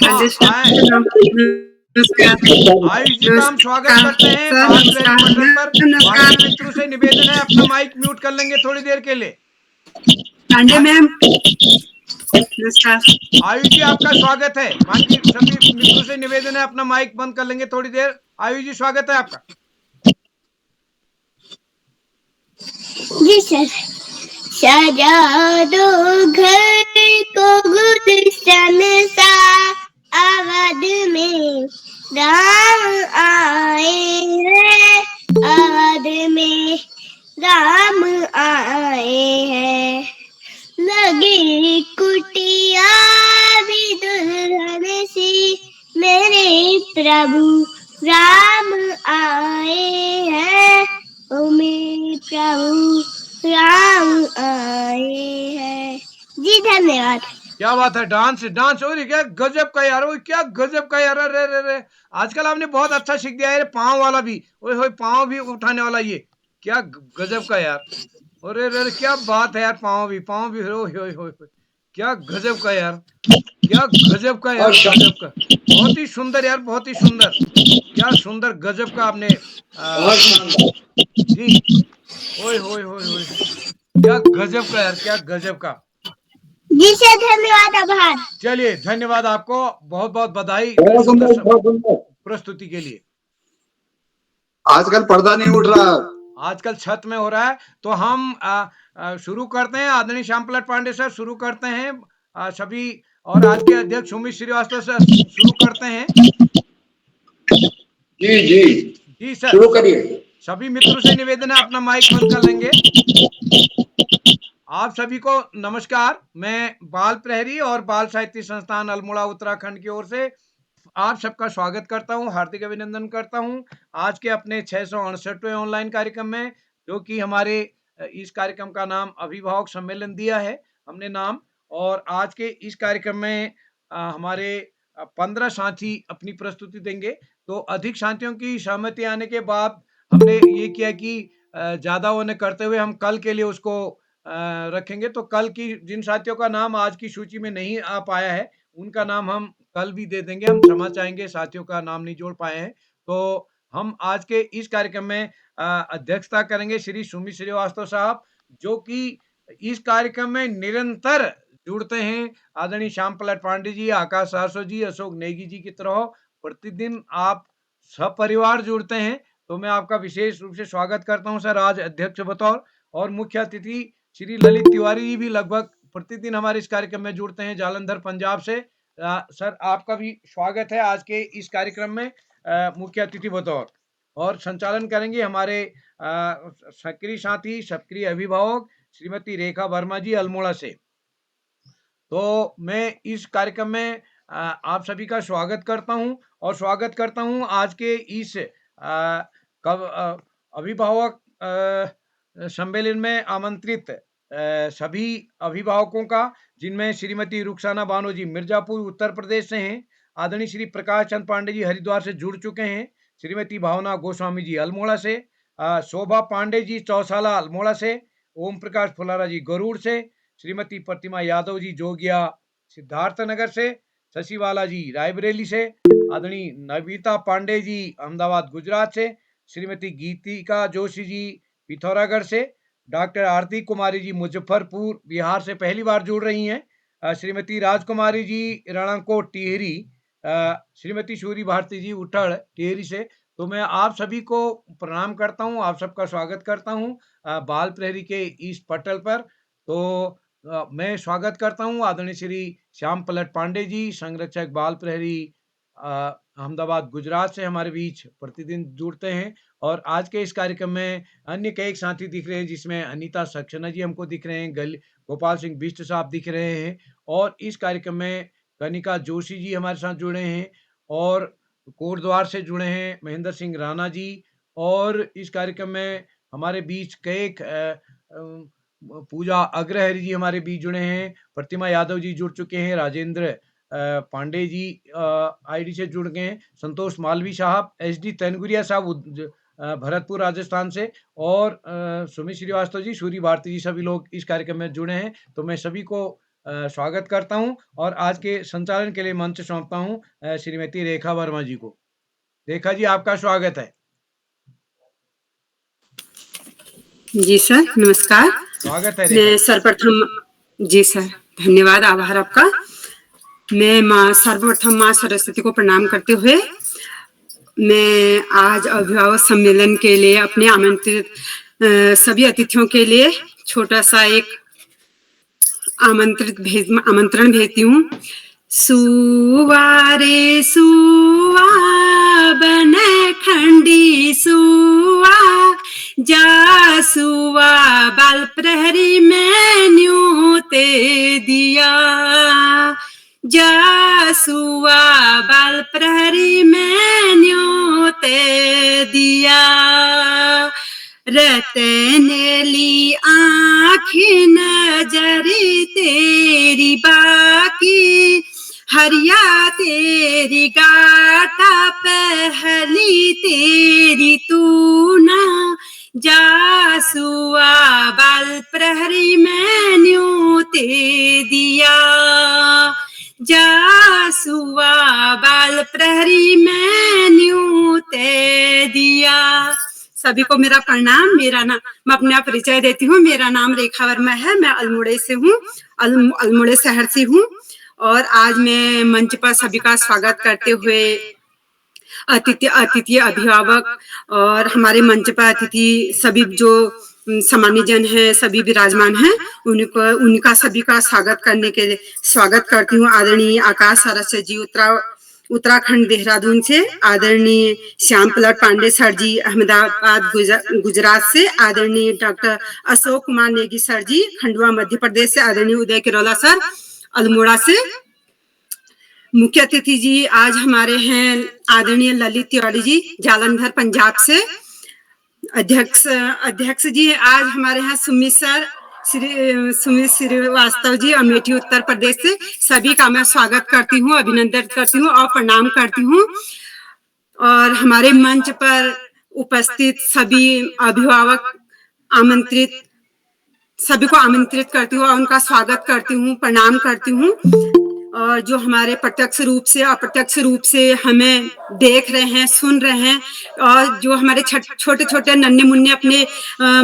आयुष जी का हम स्वागत करते हैं बाल प्रहरी पटल पर। बाकी मित्रों से निवेदन है अपना माइक म्यूट कर लेंगे थोड़ी देर के लिए। मैम आयुष जी आपका स्वागत है। बाकी सभी मित्रों से निवेदन है अपना माइक बंद कर लेंगे थोड़ी देर। आयुष जी स्वागत है आपका। जी सर। सजा दो घर को गुलशन सा, आवाज में राम आए हैं, आवाज में राम आए हैं। लगी कुटिया भी दुल्हन सी, मेरे प्रभु राम आए हैं, ओ मेरे प्रभु राम आए हैं। जी धन्यवाद। क्या बात है, डांस डांस हो रही, क्या गजब का यार, वो क्या गजब का यार। अरे रे रे, आजकल आपने बहुत अच्छा सीख दिया है। पाँव वाला भी, ओए होए, पाँव भी उठाने वाला, ये क्या गजब का यार। अरे रे रे, क्या बात है यार, पाँव भी ओए होए होए, क्या गजब का यार, क्या गजब का यार, गजब का। बहुत ही सुंदर यार, बहुत ही सुंदर, क्या सुंदर गजब का आपने जी। ओए होए होए होए, क्या गजब का यार, क्या गजब का। जी सर धन्यवाद, आभार। चलिए धन्यवाद आपको, बहुत बहुत बधाई इतनी सुंदर प्रस्तुति के लिए। आजकल पर्दा नहीं उठ रहा, आजकल छत में हो रहा है। तो हम शुरू करते हैं। आदरणीय श्याम प्रसाद पांडे सर शुरू करते हैं सभी, और आज के अध्यक्ष सुमित श्रीवास्तव सर शुरू करते हैं। जी जी जी सर, शुरू करिए। सभी मित्रों से निवेदन है अपना माइक बंद कर लेंगे। आप सभी को नमस्कार। मैं बाल प्रहरी और बाल साहित्य संस्थान अल्मोड़ा उत्तराखंड की ओर से आप सबका स्वागत करता हूं, हार्दिक अभिनंदन करता हूं आज के अपने 668वें ऑनलाइन कार्यक्रम में, जो कि हमारे इस कार्यक्रम का नाम अभिभावक सम्मेलन दिया है हमने नाम। और आज के इस कार्यक्रम में हमारे 15 साथी अपनी प्रस्तुति देंगे। तो अधिक साथियों की सहमति आने के बाद हमने ये किया कि ज्यादा होने करते हुए हम कल के लिए उसको रखेंगे। तो कल की जिन साथियों का नाम आज की सूची में नहीं आ पाया है, उनका नाम हम कल भी दे देंगे। हम क्षमा चाहेंगे साथियों का नाम नहीं जोड़ पाए हैं। तो हम आज के इस कार्यक्रम में अध्यक्षता करेंगे श्री सुमित श्रीवास्तव साहब, जो कि इस कार्यक्रम में निरंतर जुड़ते हैं। आदरणीय श्याम प्रसाद पांडे जी, आकाश सारस्वत जी, अशोक नेगी जी की तरह प्रतिदिन आप सपरिवार जुड़ते हैं। तो मैं आपका विशेष रूप से स्वागत करता हूं सर आज अध्यक्ष बतौर। और मुख्य अतिथि श्री ललित तिवारी जी भी लगभग प्रतिदिन हमारे इस कार्यक्रम में जुड़ते हैं जालंधर पंजाब से। सर आपका भी स्वागत है आज के इस कार्यक्रम में मुख्य अतिथि बतौर। और संचालन करेंगे हमारे सक्रिय साथी, सक्रिय अभिभावक श्रीमती रेखा वर्मा जी अल्मोड़ा से। तो मैं इस कार्यक्रम में आप सभी का स्वागत करता हूं, और स्वागत करता हूं आज के इस अभिभावक सम्मेलन में आमंत्रित सभी अभिभावकों का, जिनमें श्रीमती रुखसाना बानो जी मिर्जापुर उत्तर प्रदेश से हैं, आदरणीय श्री प्रकाश चंद पांडे जी हरिद्वार से जुड़ चुके हैं, श्रीमती भावना गोस्वामी जी अल्मोड़ा से, शोभा पांडे जी चौसाला अल्मोड़ा से, ओम प्रकाश फुलारा जी गरुड़ से, श्रीमती प्रतिमा यादव जी जोगिया सिद्धार्थ नगर से, शशिवाला जी रायबरेली से, आदरणीय नविता पांडे जी अहमदाबाद गुजरात से, श्रीमती गीतिका जोशी जी पिथौरागढ़ से, डॉक्टर आरती कुमारी जी मुजफ्फरपुर बिहार से पहली बार जुड़ रही हैं, श्रीमती राजकुमारी जी रणकोट टिहरी, श्रीमती सूरी भारती जी उठड़ टिहरी से। तो मैं आप सभी को प्रणाम करता हूं, आप सबका स्वागत करता हूं बाल प्रहरी के इस पटल पर। तो मैं स्वागत करता हूं आदरणीय श्री श्याम पलट पांडे जी, संरक्षक बाल प्रहरी अहमदाबाद गुजरात से हमारे बीच प्रतिदिन जुड़ते हैं। और आज के इस कार्यक्रम में अन्य कई साथी दिख रहे हैं, जिसमें अनीता सक्सेना जी हमको दिख रहे हैं, गोपाल सिंह बिष्ट साहब दिख रहे हैं, और इस कार्यक्रम में कनिका जोशी जी हमारे साथ जुड़े हैं, और कोटद्वार से जुड़े हैं महेंद्र सिंह राणा जी, और इस कार्यक्रम में हमारे बीच कई पूजा अग्रहरि जी हमारे बीच जुड़े हैं, प्रतिमा यादव जी जुड़ चुके हैं, राजेंद्र पांडे जी आईडी से जुड़ गए हैं, संतोष मालवी साहब, एसडी तनगुरिया साहब भरतपुर राजस्थान से, और सुमित श्रीवास्तव जी, सूरी भारती जी, सभी लोग इस कार्यक्रम में जुड़े हैं। तो मैं सभी को स्वागत करता हूँ और आज के संचालन के लिए मंच सौंपता हूँ श्रीमती रेखा वर्मा जी को। रेखा जी, आपका स्वागत है। जी सर, नमस्कार। स्वागत है रेखा मैं जी। सर्वप्रथम जी सर, धन्यवाद, आभार आपका। मैं सर्वप्रथम माँ सरस्वती को प्रणाम करते हुए मैं आज अभिभावक सम्मेलन के लिए अपने आमंत्रित सभी अतिथियों के लिए छोटा सा एक आमंत्रण भेजती हूँ। सुवा रे सुवा बन खंडी सुवा जा सुवा बाल प्रहरी में न्यूते दिया जा सुवा बाल प्रहरी में न्यूते दिया रतने ली आँखी नजरी तेरी बाकी हरिया तेरी गाटा पहली तेरी तू ना जा सुआ बाल प्रहरी में न्यूते दिया जा सुआ बाल प्रहरी में न्यूते दिया। सभी को मेरा प्रणाम। मेरा नाम, मैं अपना परिचय देती हूँ। मेरा नाम रेखा वर्मा है। मैं अल्मोड़े से हूँ, अल्मोड़े शहर से हूँ और आज मैं मंच पर सभी का स्वागत करते हुए अतिथि अभिभावक और हमारे मंच पर अतिथि सभी जो सामान्य जन है सभी विराजमान हैं उनका सभी का स्वागत करने के लिए स्वागत करती हूँ। आदरणीय आकाश सरस्वती जी उत्तराखंड देहरादून से, आदरणीय श्याम पलट पांडे सर जी अहमदाबाद गुजरात से, आदरणीय डॉक्टर अशोक कुमार नेगी सर जी खंडवा मध्य प्रदेश से, आदरणीय उदय किरोला सर अल्मोड़ा से। मुख्य अतिथि जी आज हमारे हैं आदरणीय ललित तिवारी जी जालंधर पंजाब से। अध्यक्ष जी आज हमारे यहाँ सुमित श्रीवास्तव जी अमेठी उत्तर प्रदेश से। सभी का मैं स्वागत करती हूँ, अभिनंदन करती हूँ और प्रणाम करती हूँ। और हमारे मंच पर उपस्थित सभी अभिभावक आमंत्रित सभी को आमंत्रित करती हूँ और उनका स्वागत करती हूँ, प्रणाम करती हूँ। और जो हमारे प्रत्यक्ष रूप से अप्रत्यक्ष रूप से हमें देख रहे हैं, सुन रहे हैं और जो हमारे छोटे छोटे नन्हे मुन्ने अपने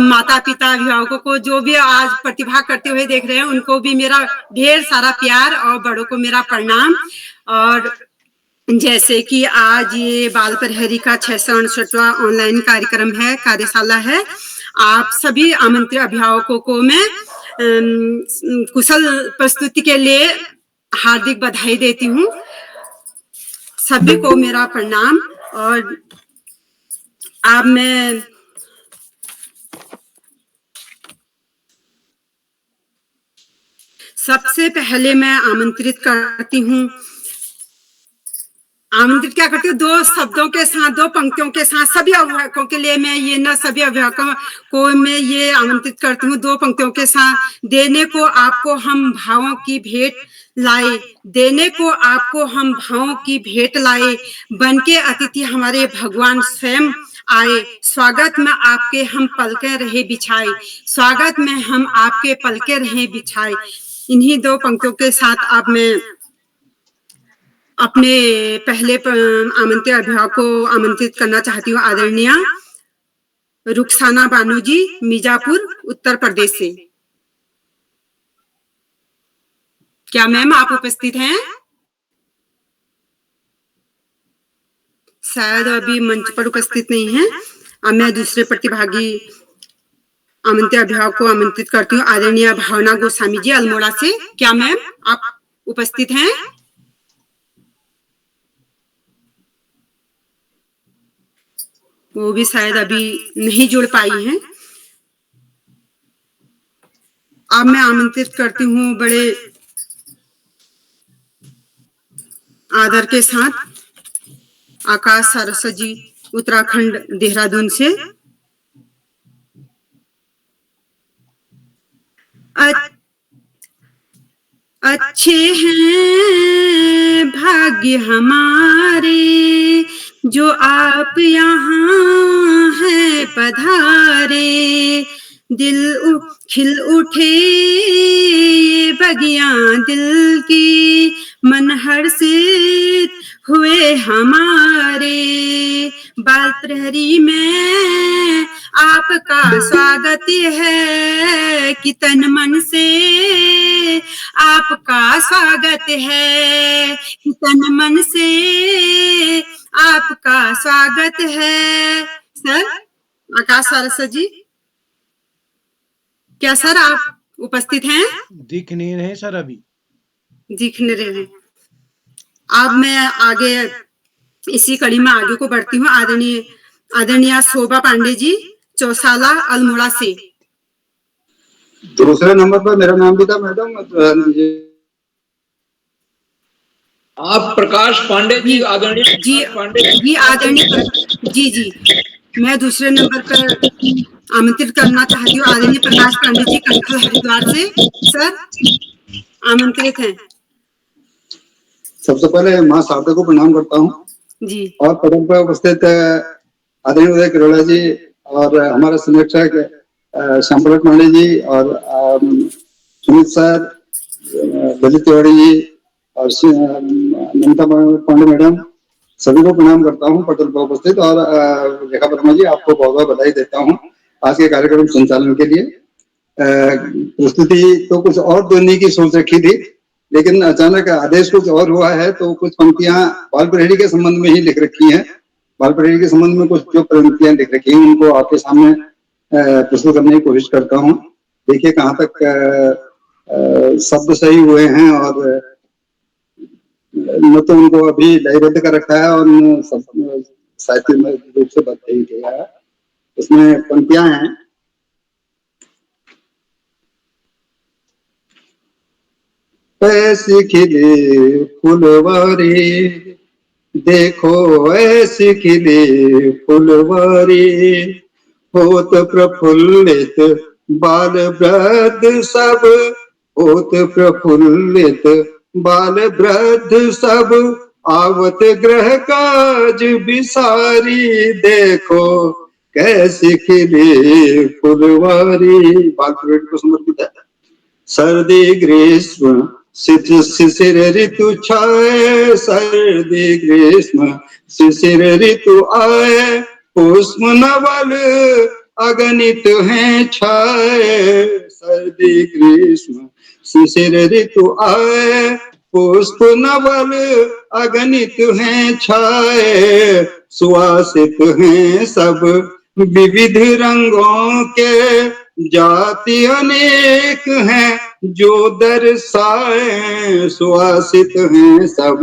माता पिता अभिभावकों को जो भी आज प्रतिभा करते हुए देख रहे हैं उनको भी मेरा ढेर सारा प्यार और बड़ों को मेरा प्रणाम। और जैसे कि आज ये बाल प्रहरी का 668वां ऑनलाइन कार्यक्रम है, कार्यशाला है। आप सभी आमंत्रित अभिभावकों को मैं कुशल प्रस्तुति के लिए हार्दिक बधाई देती हूँ। सभी को मेरा प्रणाम। और अब मैं सबसे पहले मैं आमंत्रित क्या करती हूँ, दो शब्दों के साथ, दो पंक्तियों के साथ सभी अभिभावकों के लिए मैं ये ना सभी अभिभावकों को मैं ये आमंत्रित करती हूँ दो पंक्तियों के साथ। देने को आपको हम भावों की भेंट लाए, देने को आपको हम भावों की भेंट लाए, बनके अतिथि हमारे भगवान स्वयं आए। स्वागत में आपके हम पलके रहे बिछाए, स्वागत में हम आपके पलके रहे बिछाए। इन्हीं दो पंक्तियों के साथ अब मैं अपने पहले आमंत्रित अभिभावक को आमंत्रित करना चाहती हूँ। आदरणीय रुखसाना बानू जी मिर्जापुर उत्तर प्रदेश से। क्या मैम आप उपस्थित हैं? शायद अभी मंच पर उपस्थित नहीं है। अब मैं दूसरे प्रतिभागी आमंत्रित अभिभावक को आमंत्रित करती हूँ। आदरणीय भावना गोस्वामी जी अल्मोड़ा से। क्या मैम आप उपस्थित हैं? वो भी शायद अभी नहीं जुड़ पाई हैं। अब मैं आमंत्रित करती हूँ बड़े आदर के साथ आकाश सरस्वती जी उत्तराखंड देहरादून से। अच्छे हैं भाग्य हमारे जो आप यहाँ हैं पधारे, खिल उठे ये बगियां दिल की, मन हर्षित हुए हमारे। बाल प्रहरी में आपका स्वागत है कि तन मन से आपका स्वागत है, कि तन मन से आपका स्वागत है। सर आकाश सारस्वत जी, क्या सर आप उपस्थित हैं? दिख नहीं रहे सर अभी। दिख नहीं रहे। अब मैं आगे इसी कड़ी में आगे को बढ़ती हूँ। आदरणीय शोभा पांडे जी, चौसाला अल्मोड़ा से। दूसरे नंबर पर मेरा नाम भी था मैडम। आप प्रकाश पांडे जी, आदरणीय जी जी, आदरणीय जी मैं दूसरे नंबर पर आमंत्रित करना चाहती हूँ आदरणीय प्रकाश पांडे जी, कंठल हरिद्वार से। सर आमंत्रित हैं। सबसे पहले माँ शारदा को प्रणाम करता हूँ जी, और पदम पर उपस्थित आदरणीय उदय किरोड़ा जी और हमारे संरक्षक श्यामप्रकाश पांडे जी और सुमित सर, ललित तिवारी जी और ममता पांडे मैडम, सभी को प्रणाम करता हूँ पटल पर उपस्थित। और रेखा वर्मा जी, आपको बहुत बहुत बधाई देता हूँ आज के कार्यक्रम संचालन के लिए। प्रस्तुति तो कुछ और देने की सोच रखी थी, लेकिन अचानक आदेश कुछ और हुआ है, तो कुछ पंक्तियां बाल प्रहरी के संबंध में ही लिख रखी हैं। बाल प्रहरी के संबंध में कुछ जो पंक्तियां लिख रखी हैं उनको आपके सामने प्रस्तुत करने की कोशिश करता हूँ। देखिए कहाँ तक शब्द सही हुए हैं, और न तो उनको अभी लयबद्ध कर रखा है और साहित्य में रूप से बद्ध ही किया है। इसमें पंक्तियां हैं। ऐसी खिले फुलवारी, देखो ऐसी खिले फुलवारी, होत प्रफुल्लित बाल वृद्ध सब, होत प्रफुल्लित बाल वृद्ध सब, आवत ग्रह काज विसारी, देखो कैसी खिली फुलवारी। बाल प्रहरी को समर्पित है। सर्दी ग्रीष्म शिशिर ऋतु छाए, सर्दी ग्रीष्म शिशिर ऋतु आए, पुष्प नवल अगणित हैं छाए, सर्दी ग्रीष्म शिशिर ऋतु आए, पुष्प नवल अगणित हैं छाए, सुवासित हैं सब विविध रंगों के, जाति अनेक हैं जो दर्शाए, सुवासित हैं सब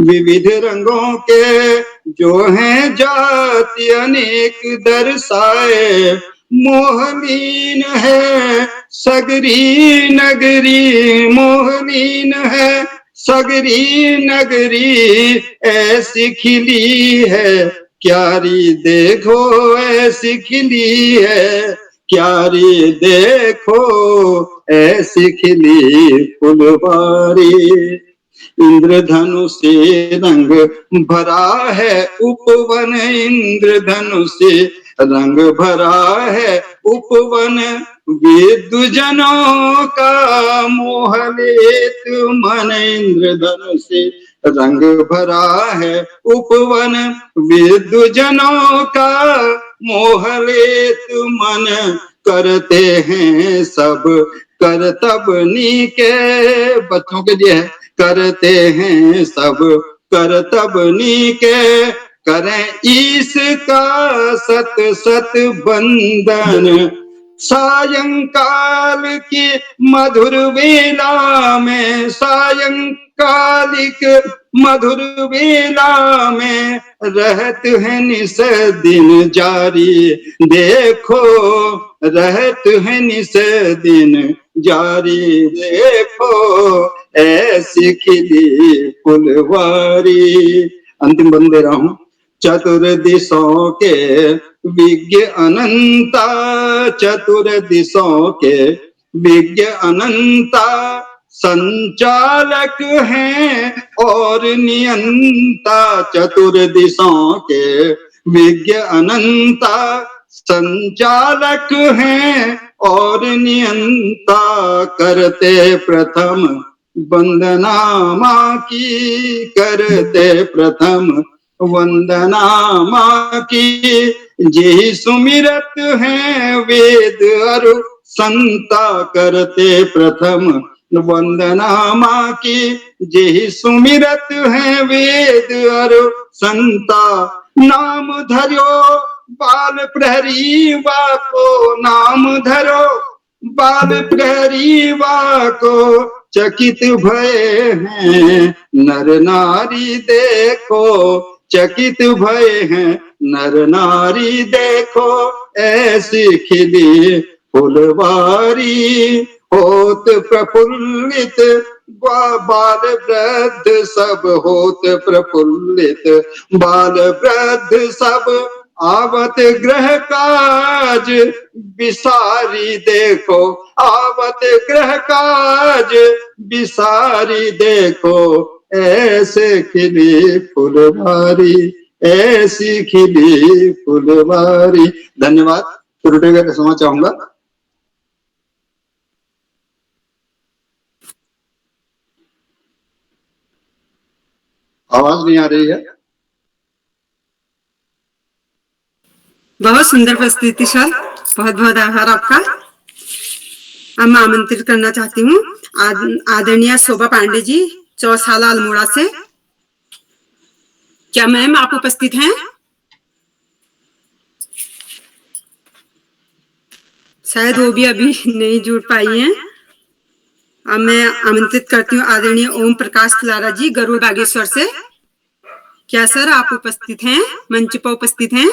विविध रंगों के, जो हैं जाति अनेक दर्शाए, मोहलीन है सगरी नगरी, मोहलीन है सगरी नगरी, ऐसी खिली है क्यारी, देखो ऐसी खिली है क्यारी, देखो ऐसी खिली फुलवारी। इंद्रधनुष से रंग भरा है उपवन, इंद्रधनुष से रंग भरा है उपवन, विद्वजनों का मोहलेत मन, इंद्रधनुष से रंग भरा है उपवन, विद्वजनों का मोहलेत मन, करते हैं सब करतबनी के, बच्चों के लिए है, करते हैं सब करतबनी के, करें इसका सत सत बंदन, सायंकाल की मधुर वेला में, सायंकालिक मधुर वेला में, रहत है निस दिन जारी, देखो रहत है निस दिन जारी, देखो ऐसी खिली फुलवारी। अंतिम बंद दे रहा हूं। चतुर्दिशों के विज्ञ अनंता, चतुर्दिशों के विज्ञ अनंता, संचालक हैं और नियंता, चतुर्दिशों के विज्ञ अनंता, संचालक हैं और नियंता करते प्रथम वंदना माँ की, करते प्रथम वंदना माँ की। जे सुमिरत हैं वेद अरु संता, करते प्रथम वंदना माँ की। जे सुमिरत हैं वेद अरु संता, नाम धरो बाल प्रहरी वा को, नाम धरो बाल प्रहरी वा को। चकित भय हैं नर नारी देखो, चकित भय हैं नर नारी देखो। ऐसी खिली फुलवारी होत प्रफुल्लित, बाल वृद्ध सब होत प्रफुल्लित। बाल वृद्ध सब आवत गृह काज विसारी देखो, आवत गृह काज विसारी देखो। ऐसे खिली फुलवारी, ऐसी खिली फुलवारी। धन्यवाद। त्रुटि का क्षमा चाहूंगा। आवाज नहीं आ रही है। बहुत सुंदर प्रस्तुति सर, बहुत बहुत आभार आपका। अब मैं आमंत्रित करना चाहती हूँ आदरणीय शोभा पांडे जी, चौसाला अल्मोड़ा से। क्या मैम आप उपस्थित हैं? शायद वो भी अभी नहीं जुड़ पाई हैं। अब मैं आमंत्रित करती हूँ आदरणीय ओम प्रकाश खिलारा जी, गरुड़ बागेश्वर से। क्या सर आप उपस्थित हैं, मंच पर उपस्थित हैं?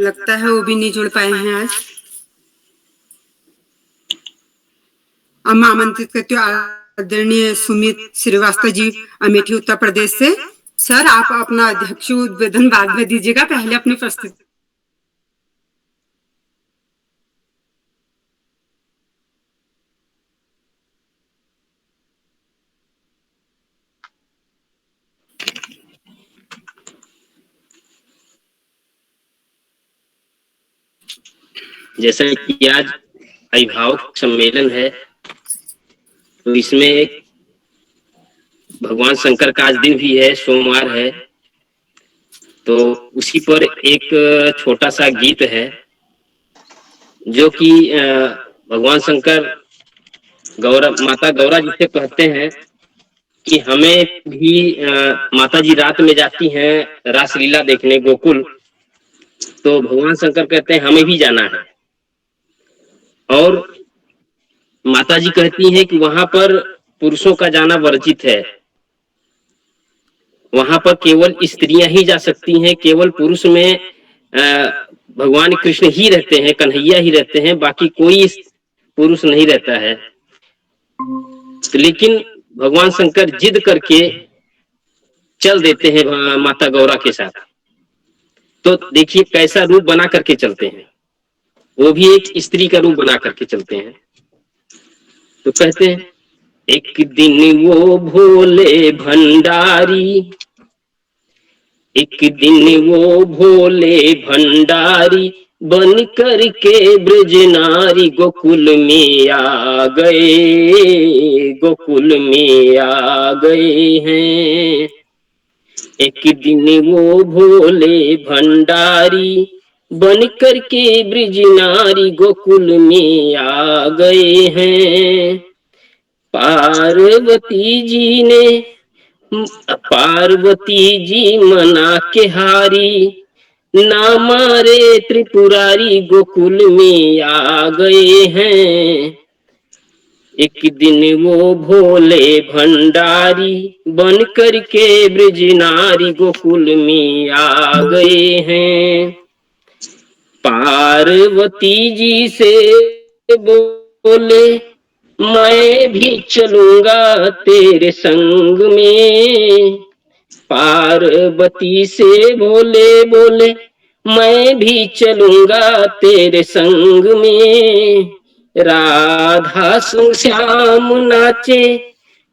लगता है वो भी नहीं जुड़ पाए हैं आज। अब मैं आमंत्रित करती हूँ आदरणीय सुमित श्रीवास्तव जी, अमेठी उत्तर प्रदेश से। सर आप अपना अध्यक्ष उद्बोधन बाद में दीजिएगा, पहले अपनी प्रस्तुति। जैसा कि आज अभिभावक सम्मेलन है, तो इसमें एक भगवान शंकर का आज दिन भी है, सोमवार है, तो उसी पर एक छोटा सा गीत है जो कि भगवान शंकर माता गौरा जी से कहते हैं कि हमें भी माता जी रात में जाती हैं रासलीला देखने गोकुल, तो भगवान शंकर कहते हैं हमें भी जाना है। और माता जी कहती हैं कि वहां पर पुरुषों का जाना वर्जित है, वहां पर केवल स्त्रियां ही जा सकती हैं, केवल पुरुष में भगवान कृष्ण ही रहते हैं, कन्हैया ही रहते हैं, बाकी कोई पुरुष नहीं रहता है। लेकिन भगवान शंकर जिद करके चल देते हैं माता गौरा के साथ। तो देखिए कैसा रूप बना करके चलते हैं, वो भी एक स्त्री का रूप बना करके चलते हैं। तो कहते हैं एक दिन वो भोले भंडारी, एक दिन वो भोले भंडारी बन करके ब्रज नारी गोकुल में आ गए, गोकुल में आ गए हैं। एक दिन वो भोले भंडारी बन करके ब्रज नारी गोकुल में आ गए हैं। पार्वती जी मना के हारी, ना मारे त्रिपुरारी गोकुल में आ गए हैं। एक दिन वो भोले भंडारी बन करके ब्रज नारी गोकुल में आ गए हैं। पार्वती जी से बोले मैं भी चलूंगा तेरे संग में, पार्वती से बोले मैं भी चलूंगा तेरे संग में। राधा संग श्याम नाचे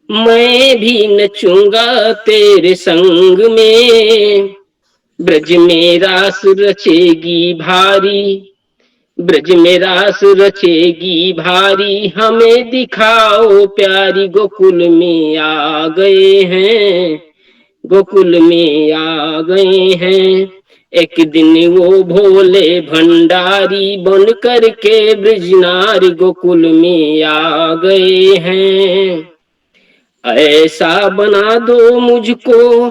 मैं भी नचूंगा तेरे संग में, ब्रज में रास रचेगी भारी, ब्रज में रास रचेगी भारी, हमें दिखाओ प्यारी, गोकुल में आ गए हैं, गोकुल में आ गए हैं। एक दिन वो भोले भंडारी बन करके ब्रजनारी, गोकुल में आ गए हैं। ऐसा बना दो मुझको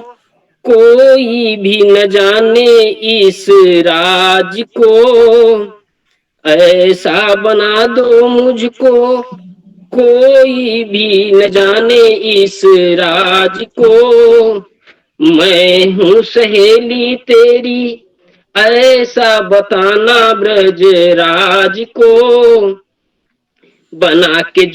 कोई भी न जाने इस राज को, ऐसा बना दो मुझको कोई भी न जाने इस राज को, मैं हूँ सहेली तेरी ऐसा बताना ब्रज राज को, बना के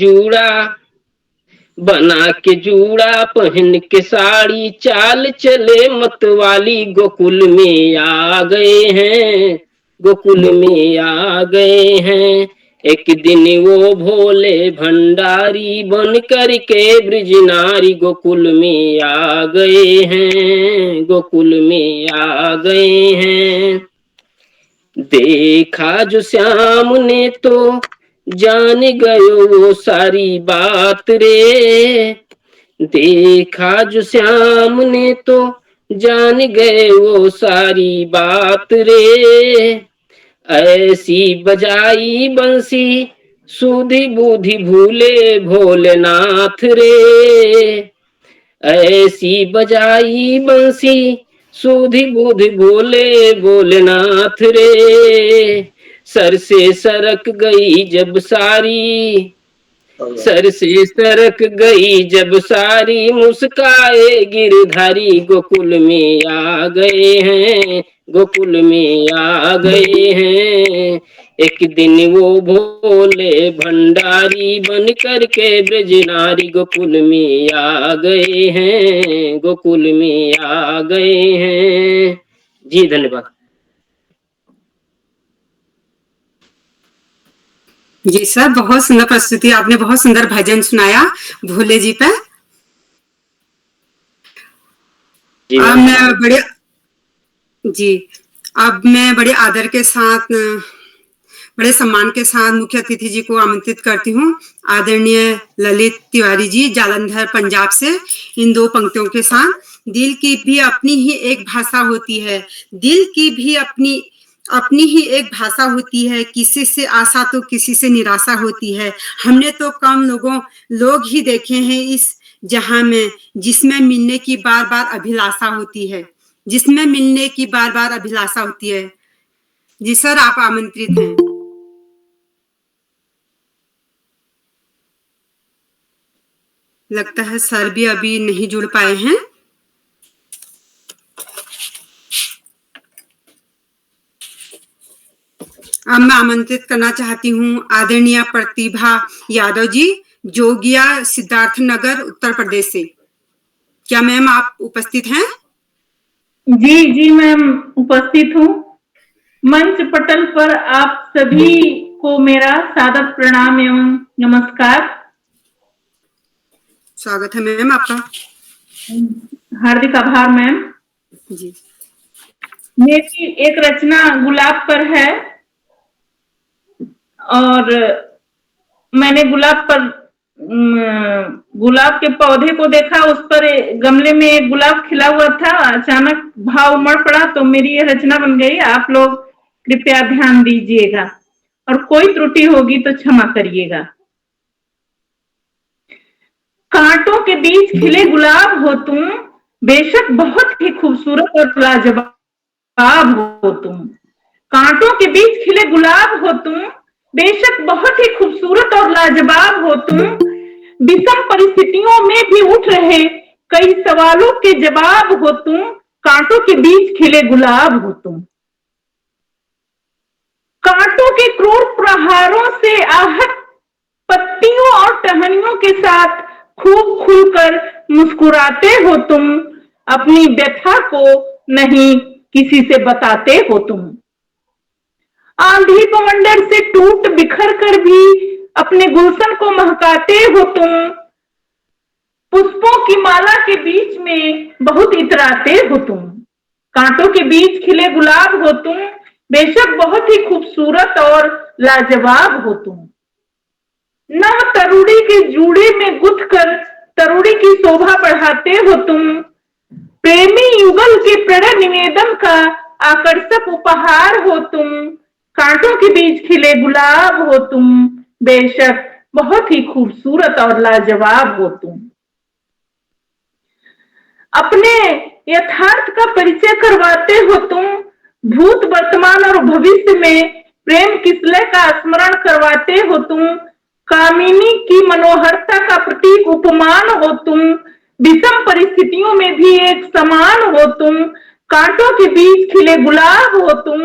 जूड़ा पहन के साड़ी, चाल चले मतवाली, गोकुल में आ गए हैं, गोकुल में आ गए हैं। एक दिन वो भोले भंडारी बन करके ब्रजनारी, गोकुल में आ गए हैं, गोकुल में आ गए हैं। देखा जो श्याम ने तो जान गयो वो सारी बात रे, देखा जो श्याम ने तो जान गए वो सारी बात रे, ऐसी बजाई बंसी सुधि बुद्धि भूले भोलेनाथ रे, ऐसी बजाई बंसी सुधि बुद्धि भोले भोलेनाथ रे, सर से सरक गई जब सारी, सर से सरक गई जब सारी, मुस्काए गिरधारी, गोकुल में आ गए हैं, गोकुल में आ गए हैं। एक दिन वो भोले भंडारी बन करके ब्रजनारी, गोकुल में आ गए हैं, गोकुल में आ गए हैं। जी धन्यवाद। जी सर, बहुत सुंदर प्रस्तुति, आपने बहुत सुंदर भजन सुनाया भोले जी पे। अब मैं बड़े आदर के साथ, बड़े सम्मान के साथ मुख्य अतिथि जी को आमंत्रित करती हूँ। आदरणीय ललित तिवारी जी, जालंधर पंजाब से, इन दो पंक्तियों के साथ। दिल की भी अपनी ही एक भाषा होती है, दिल की भी अपनी ही एक भाषा होती है, किसी से आशा तो किसी से निराशा होती है। हमने तो कम लोग ही देखे हैं इस जहां में, जिसमें मिलने की बार बार अभिलाषा होती है, जिसमें मिलने की बार बार अभिलाषा होती है। जी सर, आप आमंत्रित हैं। लगता है सर भी अभी नहीं जुड़ पाए हैं। अब मैं आमंत्रित करना चाहती हूँ आदरणीय प्रतिभा यादव जी, जोगिया, सिद्धार्थ नगर, उत्तर प्रदेश से। क्या मैम आप उपस्थित हैं? जी मैम, उपस्थित हूँ। मंच पटल पर आप सभी को मेरा सादर प्रणाम एवं नमस्कार। स्वागत है मैम आपका। हार्दिक आभार मैम जी। मेरी एक रचना गुलाब पर है, और मैंने गुलाब के पौधे को देखा, उस पर गमले में एक गुलाब खिला हुआ था, अचानक भाव उमड़ पड़ा तो मेरी ये रचना बन गई। आप लोग कृपया ध्यान दीजिएगा और कोई त्रुटि होगी तो क्षमा करिएगा। कांटों के बीच खिले गुलाब हो तुम, बेशक बहुत ही खूबसूरत और लाजवाब हो तुम। कांटों के बीच खिले गुलाब हो तुम, बेशक बहुत ही खूबसूरत और लाजवाब हो तुम। विषम परिस्थितियों में भी उठ रहे कई सवालों के जवाब हो तुम। कांटों के बीच खिले गुलाब हो तुम। कांटों के क्रूर प्रहारों से आहत पत्तियों और टहनियों के साथ खूब खुलकर मुस्कुराते हो तुम। अपनी व्यथा को नहीं किसी से बताते हो तुम। आंधी बवंडर से टूट बिखर कर भी अपने गुलशन को महकाते हो तुम। पुष्पों की माला के बीच में बहुत इतराते हो तुम, कांटों के बीच खिले गुलाब हो तुम, बेशक बहुत ही खूबसूरत और लाजवाब हो तुम। नव तरुड़ी के जूड़े में गुथ कर तरुड़ी की शोभा बढ़ाते हो तुम, प्रेमी युगल के प्रणय निवेदन का आकर्षक उपहार हो तुम, कांटों के बीच खिले गुलाब हो तुम, बेशक बहुत ही खूबसूरत और लाजवाब हो तुम। अपने यथार्थ का परिचय करवाते हो तुम, भूत वर्तमान और भविष्य में प्रेम किसलय का स्मरण करवाते हो तुम, कामिनी की मनोहरता का प्रतीक उपमान हो तुम, विषम परिस्थितियों में भी एक समान हो तुम, कांटों के बीच खिले गुलाब हो तुम,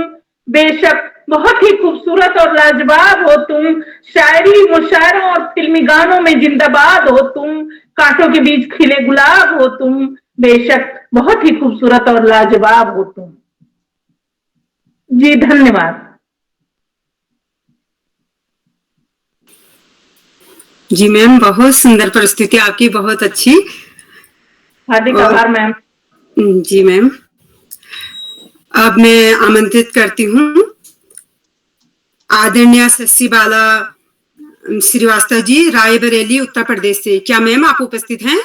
बेशक बहुत ही खूबसूरत और लाजवाब हो तुम, शायरी मुशायरों और फिल्मी गानों में जिंदाबाद हो तुम, कांटों के बीच खिले गुलाब हो तुम, बेशक बहुत ही खूबसूरत और लाजवाब हो तुम। जी धन्यवाद। जी मैम, बहुत सुंदर प्रस्तुति आपकी, बहुत अच्छी। हार्दिक आभार मैम। जी मैम, अब मैं आमंत्रित करती हूँ आदरणीय शशि बाला श्रीवास्तव जी, रायबरेली उत्तर प्रदेश से। क्या मैम आप उपस्थित हैं?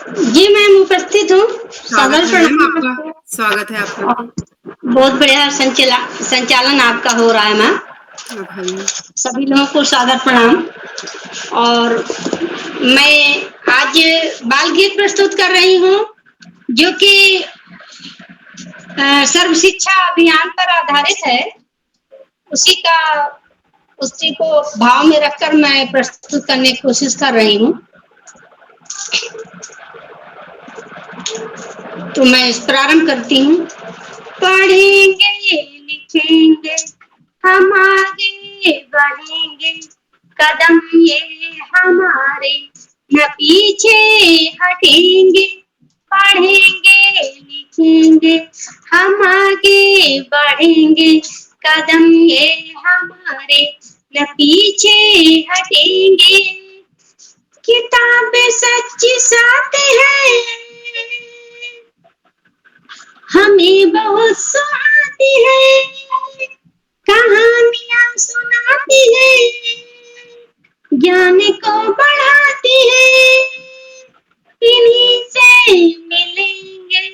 जी मैम उपस्थित हूँ। स्वागत है मैम आपका, स्वागत है आपका। बहुत बढ़िया संचालन आपका हो रहा है मैम। सभी लोगों को सादर प्रणाम। और मैं आज बाल गीत प्रस्तुत कर रही हूँ जो कि सर्व शिक्षा अभियान पर आधारित है। उसी को भाव में रखकर मैं प्रस्तुत करने की कोशिश कर रही हूँ। तो मैं प्रारंभ करती हूँ। पढ़ेंगे लिखेंगे हम आगे बढ़ेंगे, कदम ये हमारे न पीछे हटेंगे। पढ़ेंगे लिखेंगे हम आगे बढ़ेंगे, कदम ये हमारे न पीछे हटेंगे। किताबें सच्ची साथ है, हमें बहुत सुनाती है, कहानियां सुनाती है, ज्ञान को बढ़ाती है। इन्हीं से मिलेंगे,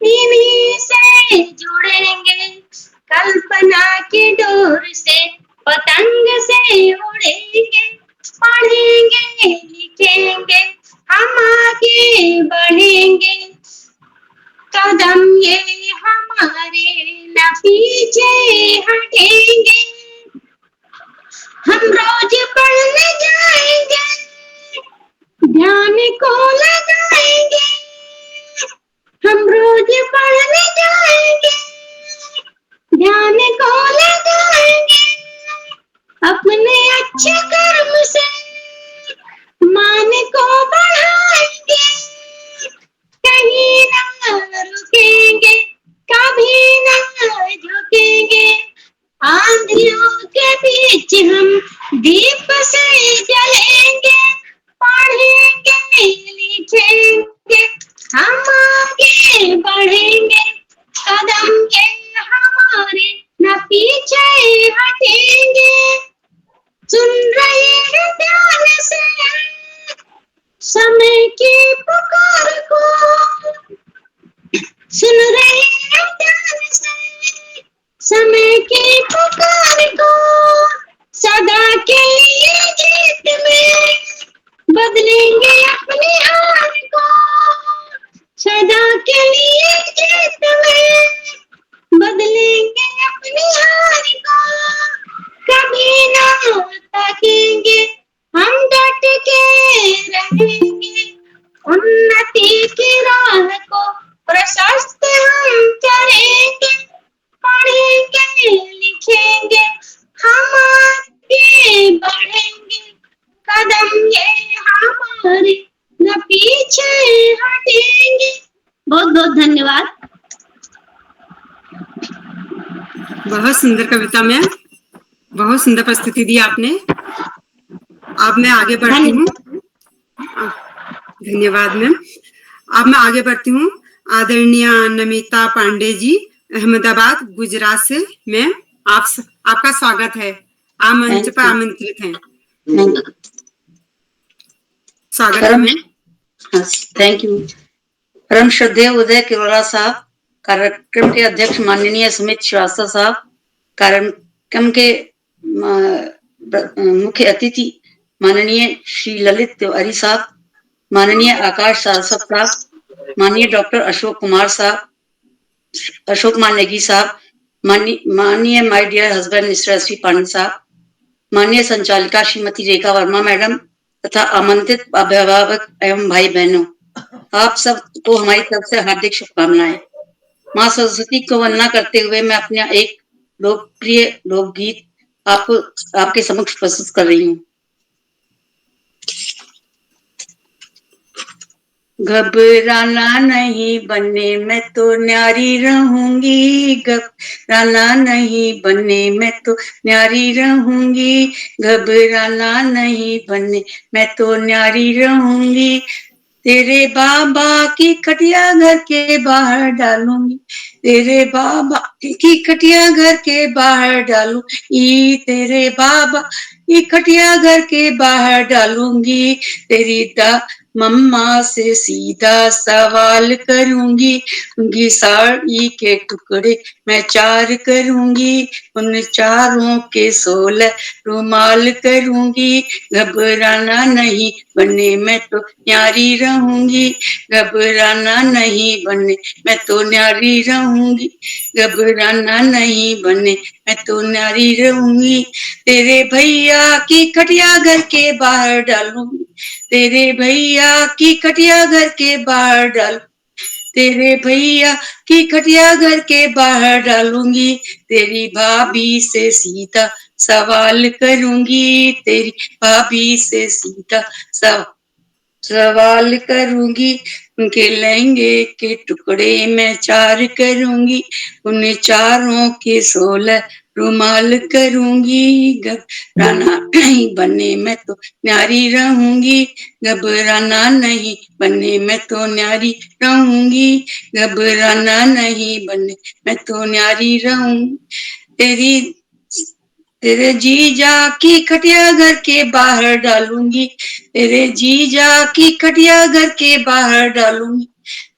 इन्हीं से जुड़ेंगे, कल्पना की डोर से पतंग से उड़ेंगे। पढ़ेंगे लिखेंगे हम आगे बढ़ेंगे, कदम ये हमारे न पीछे हटेंगे। हम रोज पढ़ने जाएंगे, ध्यान को लगाएंगे। हम रोज पढ़ने जाएंगे, ध्यान को लगाएंगे। अपने अच्छे कर्म से मान को बढ़ाएंगे, कहीं ना रुकेंगे, कभी ना झुकेंगे। आंधियों के बीच हम दीप से जलेंगे। पढ़ेंगे लिखेंगे हम आगे बढ़ेंगे, कदम ये हमारे न पीछे हटेंगे। सुन रहे हैं ध्यान से समय की पुकार को, सुन रहे हैं ध्यान से समय की पुकार को। सदा के लिए जीत में बदलेंगे अपनी हार को, सदा के लिए जीत में बदलेंगे अपनी हार को। कभी ना थकेंगे, हम डट के रहेंगे, उन्नति की राह को प्रशस्त हम करेंगे। पढ़ेंगे लिखेंगे हम आगे बढ़ेंगे, कदम ये हमारे न पीछे हटेंगे। बहुत बहुत धन्यवाद। बहुत सुंदर कविता में बहुत सुंदर प्रस्तुति दी आपने। अब मैं आगे बढ़ती हूँ। धन्यवाद मैम। अब मैं आगे बढ़ती हूँ। आदरणीय नमिता पांडे जी, अहमदाबाद गुजरात से। मैम, आपका स्वागत है। आप मंच पर आमंत्रित हैं। स्वागत है मैम। Thank you. परम श्रद्धेय उदय किरोड़ा साहब, कार्यक्रम के अध्यक्ष माननीय सुमित श्रीवास्तव साहब, कार्यक्रम के मुख्य अतिथि माननीय श्री ललित तिवारी साहब, माननीय आकाश सारस्वत साहब, माननीय डॉक्टर अशोक कुमार साहब, अशोक कुमार नेगी साहब, माननीय माय डियर हस्बैंड मिस्टर एस.वी. पांडे साहब, माननीय संचालिका श्रीमती रेखा वर्मा मैडम तथा आमंत्रित अभिभावक एवं भाई बहनों, आप सबको हमारी तरफ से हार्दिक शुभकामनाएं। माँ सरस्वती को वंदना करते हुए मैं अपना एक लोकप्रिय लोकगीत आपके समक्ष प्रस्तुत कर रही हूँ। घबराना नहीं बनने मैं तो न्यारी रहूंगी, घबराना नहीं बनने मैं तो न्यारी रहूंगी, घबराना नहीं बनने मैं तो न्यारी रहूंगी, तेरे बाबा की खटिया घर के बाहर डालूंगी, तेरे बाबा की खटिया घर के बाहर डालूंगी, तेरे बाबा की खटिया घर के बाहर डालूंगी, तेरी मम्मा से सीधा सवाल करूंगी, उनकी साड़ी के टुकड़े मैं 4 करूंगी, उन चारों के 16 रुमाल करूंगी, घबराना नहीं बनने मैं तो न्यारी रहूंगी, घबराना नहीं बनने मैं तो न्यारी रहूंगी, घबराना नहीं बनने मैं तो न्यारी रहूंगी, तेरे भैया की खटिया घर के बाहर डालूंगी, तेरे भैया की खटिया घर के बाहर डाल, तेरे भैया की खटिया घर के बाहर डालूंगी, तेरी भाभी से सीधा सवाल करूंगी, तेरी भाभी से सीधा सवाल करूंगी, उनके लहंगे के टुकड़े मैं 4 करूंगी, उन चारों के 16 रुमाल करूंगी, घबराना नहीं बनने मैं तो न्यारी रहूंगी, घबराना नहीं बनने मैं तो न्यारी रहूंगी, घबराना नहीं बनने मैं तो न्यारी रहूंगी, तेरे जीजा की खटिया घर के बाहर डालूंगी, तेरे जीजा की खटिया घर के बाहर डालूंगी,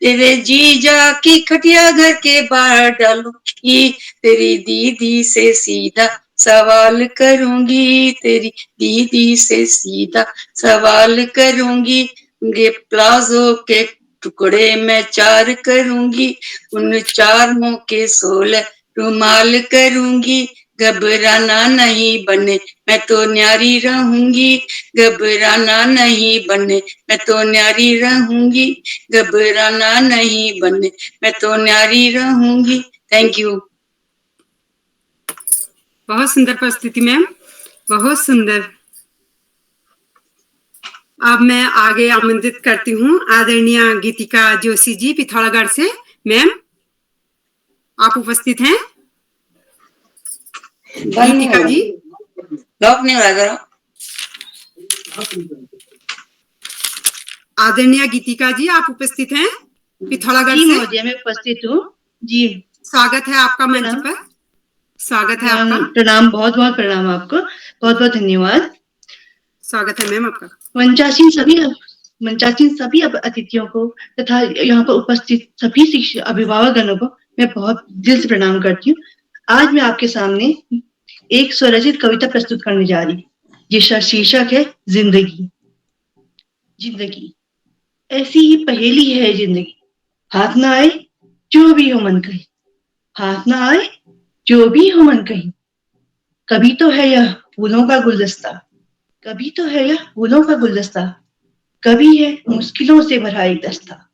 तेरे जीजा की खटिया घर के बाहर डालूंगी, तेरी दीदी से सीधा सवाल करूंगी, तेरी दीदी से सीधा सवाल करूंगी, उनके प्लाजो के टुकड़े मैं 4 करूंगी, उन चारों के 16 रुमाल करूंगी, घबराना नहीं बने मैं तो न्यारी रहूंगी, घबराना नहीं बने मैं तो न्यारी रहूंगी, घबराना नहीं बने मैं तो न्यारी रहूंगी। Thank you. बहुत सुंदर प्रस्तुति मैम, बहुत सुंदर। अब मैं आगे आमंत्रित करती हूँ आदरणीय गीतिका जोशी जी, पिथौरागढ़ से। मैम, आप उपस्थित हैं? गीतिका जी, लॉक नहीं हो रहा। आदरणीय गीतिका जी, आप उपस्थित हैं पिथौरागढ़ से? मैं उपस्थित हूँ जी। स्वागत है आपका मंच पर। स्वागत है आपका। प्रणाम, बहुत बहुत प्रणाम आपको, बहुत बहुत धन्यवाद। स्वागत है मैम आपका। मंचासीन सभी अतिथियों को तथा यहाँ पर उपस्थित सभी शिक्षक अभिभावकगणों को मैं बहुत दिल से प्रणाम करती हूँ। आज मैं आपके सामने एक स्वरचित कविता प्रस्तुत करने जा रही हूँ, जिसका शीर्षक है जिंदगी। जिंदगी ऐसी ही पहेली है जिंदगी, हाथ ना आए जो भी हो मन कहीं, हाथ ना आए जो भी हो मन कहीं, कभी तो है यह फूलों का गुलदस्ता, कभी तो है यह फूलों का गुलदस्ता, कभी है मुश्किलों से भरा एक दस्ता।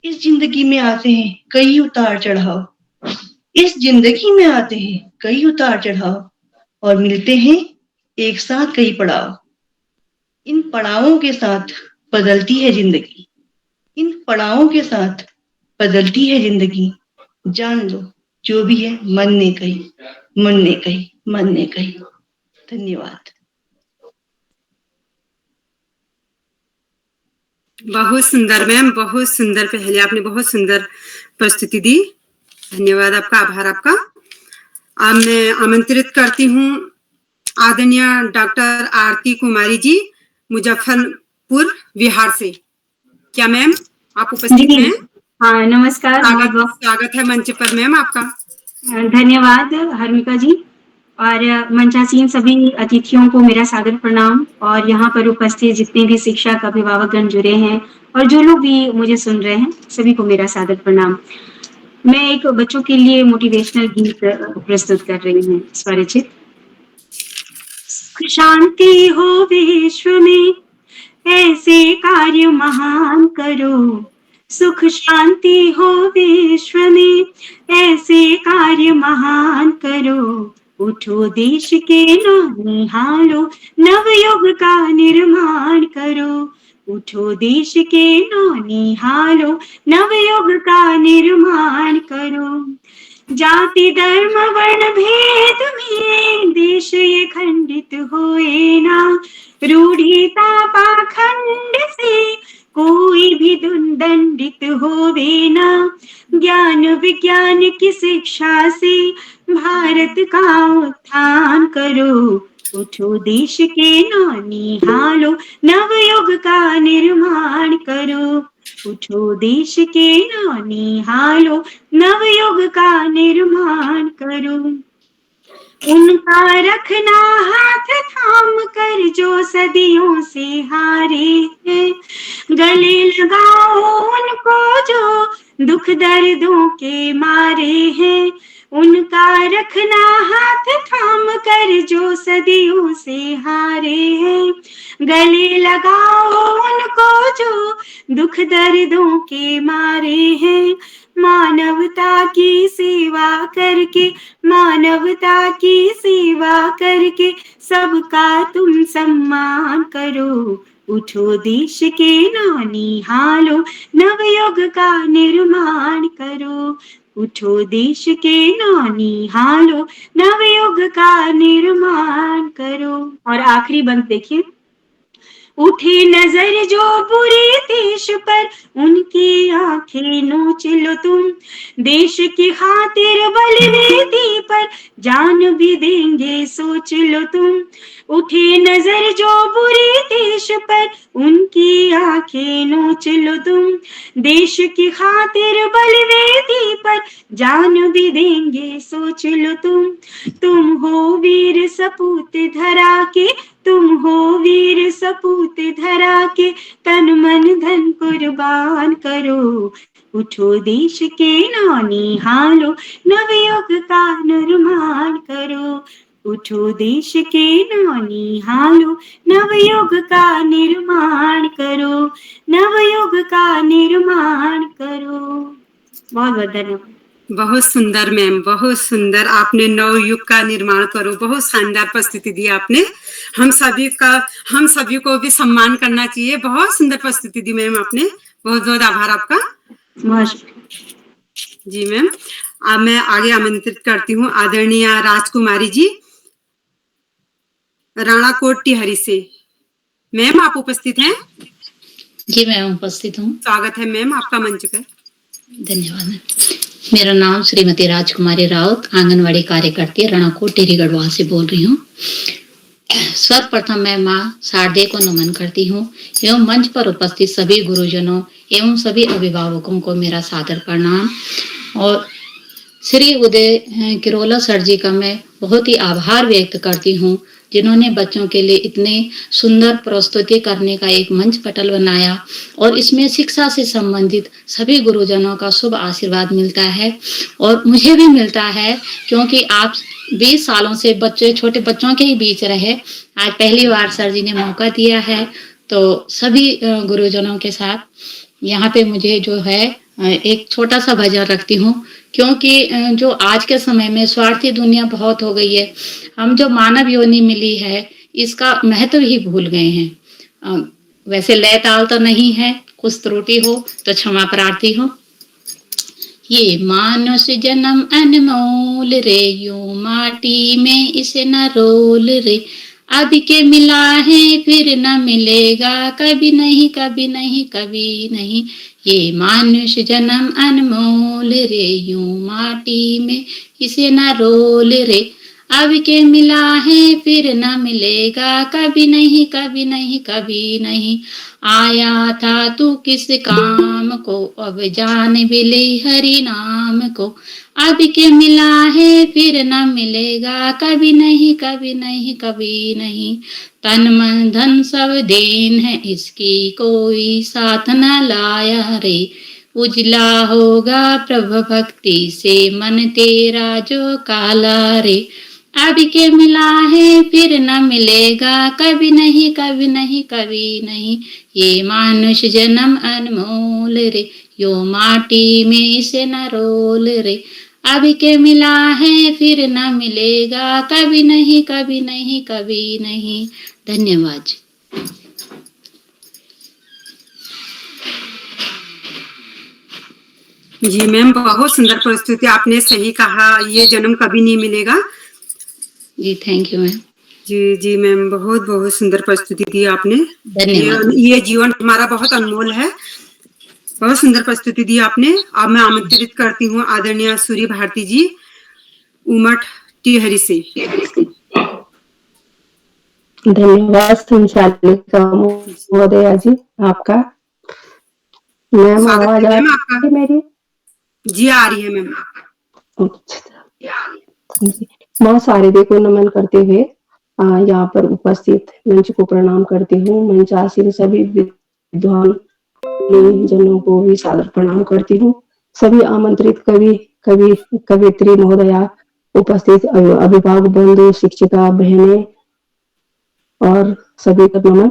इस जिंदगी में आते हैं कई उतार चढ़ाव, इस जिंदगी में आते हैं कई उतार चढ़ाव, और मिलते हैं एक साथ कई पड़ाव। इन पड़ावों के साथ बदलती है जिंदगी, इन पड़ावों के साथ बदलती है जिंदगी। जान लो जो भी है मन ने कही, मन ने कही, मन ने कही। धन्यवाद। बहुत सुंदर मैम, बहुत सुंदर। पहले आपने बहुत सुंदर प्रस्तुति दी, धन्यवाद आपका, आभार आपका। अब मैं आमंत्रित करती हूँ आदरणीय डॉक्टर आरती कुमारी जी, मुजफ्फरपुर बिहार से। क्या मैम आप उपस्थित हैं? हाँ, नमस्कार। स्वागत है मंच पर मैम आपका। धन्यवाद हर्मिका जी, और मंचासीन सभी अतिथियों को मेरा सादर प्रणाम, और यहाँ पर उपस्थित जितने भी शिक्षक अभिभावकगण जुड़े हैं और जो लोग भी मुझे सुन रहे हैं, सभी को मेरा सादर प्रणाम। मैं एक बच्चों के लिए मोटिवेशनल गीत प्रस्तुत कर रही हूँ, स्वरचित। शांति हो विश्व में, ऐसे कार्य महान करो। सुख शांति हो विश्व में, ऐसे कार्य महान करो। उठो देश के नाम निहालो, नवयुग का निर्माण करो। उठो देश के नाम निहालो, नवयुग का निर्माण करो। जाति धर्म वर्ण भेद में देश ये खंडित होए ना। रूढ़िता पाखंड से कोई भी दंडित होवे ना। ज्ञान विज्ञान की शिक्षा से भारत का उत्थान करो। उठो देश के नाम निहालो, नवयुग का निर्माण करो। उठो देश के नाम निहालो, नवयुग का निर्माण करो। उनका रखना हाथ थाम कर जो सदियों से हारे हैं। गले लगाओ उनको जो दुख दर्दों के मारे हैं। उनका रखना हाथ थाम कर जो सदियों से हारे हैं। गले लगाओ उनको जो दुख दर्दों के मारे हैं। मानवता की सेवा करके, मानवता की सेवा करके सबका तुम सम्मान करो। उठो देश के नाम निहालो, नवयुग का निर्माण करो। उठो देश के नाम निहालो, नवयुग का निर्माण करो। और आखिरी बंद देखिए। उठे नजर जो बुरे देश पर, उनकी आंखें नोच लो तुम। देश की खातिर बलिवेदी पर जान भी देंगे सोच लो तुम। उठे नजर जो बुरे देश पर, उनकी आंखें नोच लो तुम। देश की खातिर बलिवेदी पर जान भी देंगे सोच लो तुम। तुम हो वीर सपूत धरा के, तुम हो वीर सपूत धरा के, तन मन धन कुर्बान करो। उठो देश के नाम निहालो, नवयुग का निर्माण करो। उठो देश के नाम निहालो, नवयुग का निर्माण करो। नवयुग का निर्माण करो। बहुत बहुत धन्यवाद। बहुत सुंदर मैम, बहुत सुंदर। आपने नवयुग का निर्माण करो, बहुत शानदार प्रस्तुति दी आपने। हम सभी को भी सम्मान करना चाहिए। बहुत सुंदर प्रस्तुति दी मैम आपने, बहुत बहुत आभार आपका। जी मैम, अब मैं आगे आमंत्रित करती हूँ आदरणीय राजकुमारी जी, राणाकोट टिहरी से। मैम आप उपस्थित हैं? जी मैं उपस्थित हूँ। स्वागत है मैम आपका मंच पर। धन्यवाद। मेरा नाम श्रीमती राजकुमारी राउत, आंगनवाड़ी कार्यकर्ती, राणाकोट टिहरी गढ़वाल से बोल रही हूँ। सर्वप्रथम मैं माँ शारदे को नमन करती हूँ एवं मंच पर उपस्थित सभी गुरुजनों एवं सभी अभिभावकों को मेरा सादर प्रणाम। और श्री उदय किरोला सर जी का मैं बहुत ही आभार व्यक्त करती हूँ, जिन्होंने बच्चों के लिए इतने सुंदर प्रस्तुति करने का एक मंच पटल बनाया और इसमें शिक्षा से संबंधित सभी गुरुजनों का शुभ आशीर्वाद मिलता है और मुझे भी मिलता है, क्योंकि आप 20 सालों से छोटे बच्चों के ही बीच रहे। आज पहली बार सर जी ने मौका दिया है, तो सभी गुरुजनों के साथ यहाँ पे मुझे जो है एक छोटा सा भजन रखती हूँ, क्योंकि जो आज के समय में स्वार्थी दुनिया बहुत हो गई है। हम जो मानव योनि मिली है इसका महत्व ही भूल गए हैं। वैसे लय ताल तो नहीं है, कुछ त्रुटि हो तो क्षमा प्रार्थी हो। ये मानुष जन्म अनमोल रे, यूं माटी में इसे न रोल रे। अब के मिला है फिर न मिलेगा, कभी नहीं कभी नहीं कभी नहीं। ये मानुष जन्म अनमोल रे, यूं माटी में इसे न रोल रे। अब के मिला है फिर न मिलेगा, कभी नहीं कभी नहीं कभी नहीं। आया था तू किस काम को, अब जान भी ले हरि नाम को। अब के मिला है फिर न मिलेगा, कभी नहीं कभी नहीं कभी नहीं। तन मन धन सब देन है इसकी, कोई साथ न लाया रे। उजला होगा प्रभु भक्ति से मन तेरा जो काला रे। अब के मिला है फिर न मिलेगा, कभी नहीं कभी नहीं कभी नहीं। ये मानुष जन्म अनमोल रे, यो माटी में इसे न रोल रे। अब के मिला है फिर न मिलेगा, कभी नहीं कभी नहीं कभी नहीं। धन्यवाद। जी मैम, बहुत सुंदर प्रस्तुति, आपने सही कहा, ये जन्म कभी नहीं मिलेगा। जी थैंक यू मैम। जी जी मैम, बहुत बहुत सुंदर प्रस्तुति दी आपने। धन्यवाद। ये जीवन हमारा बहुत अनमोल है। बहुत सुंदर प्रस्तुति दी आपने। अब मैं आमंत्रित करती हूँ आदरणीय सूर्य भारती जी, उमठ टिहरी से। धन्यवाद संचालिका महोदया जी आपका। मैम आवाज आ रही है मेरी? जी आ रही है मैम। माँ शारदे को नमन करते हुए यहाँ पर उपस्थित मंच को प्रणाम करती हूँ। मंचासीन सभी विद्वान जनों को भी सादर प्रणाम करती हूँ। सभी आमंत्रित कवित्री महोदया, उपस्थित अभिभावक बंधु, शिक्षिका बहनें और सभी का नमन।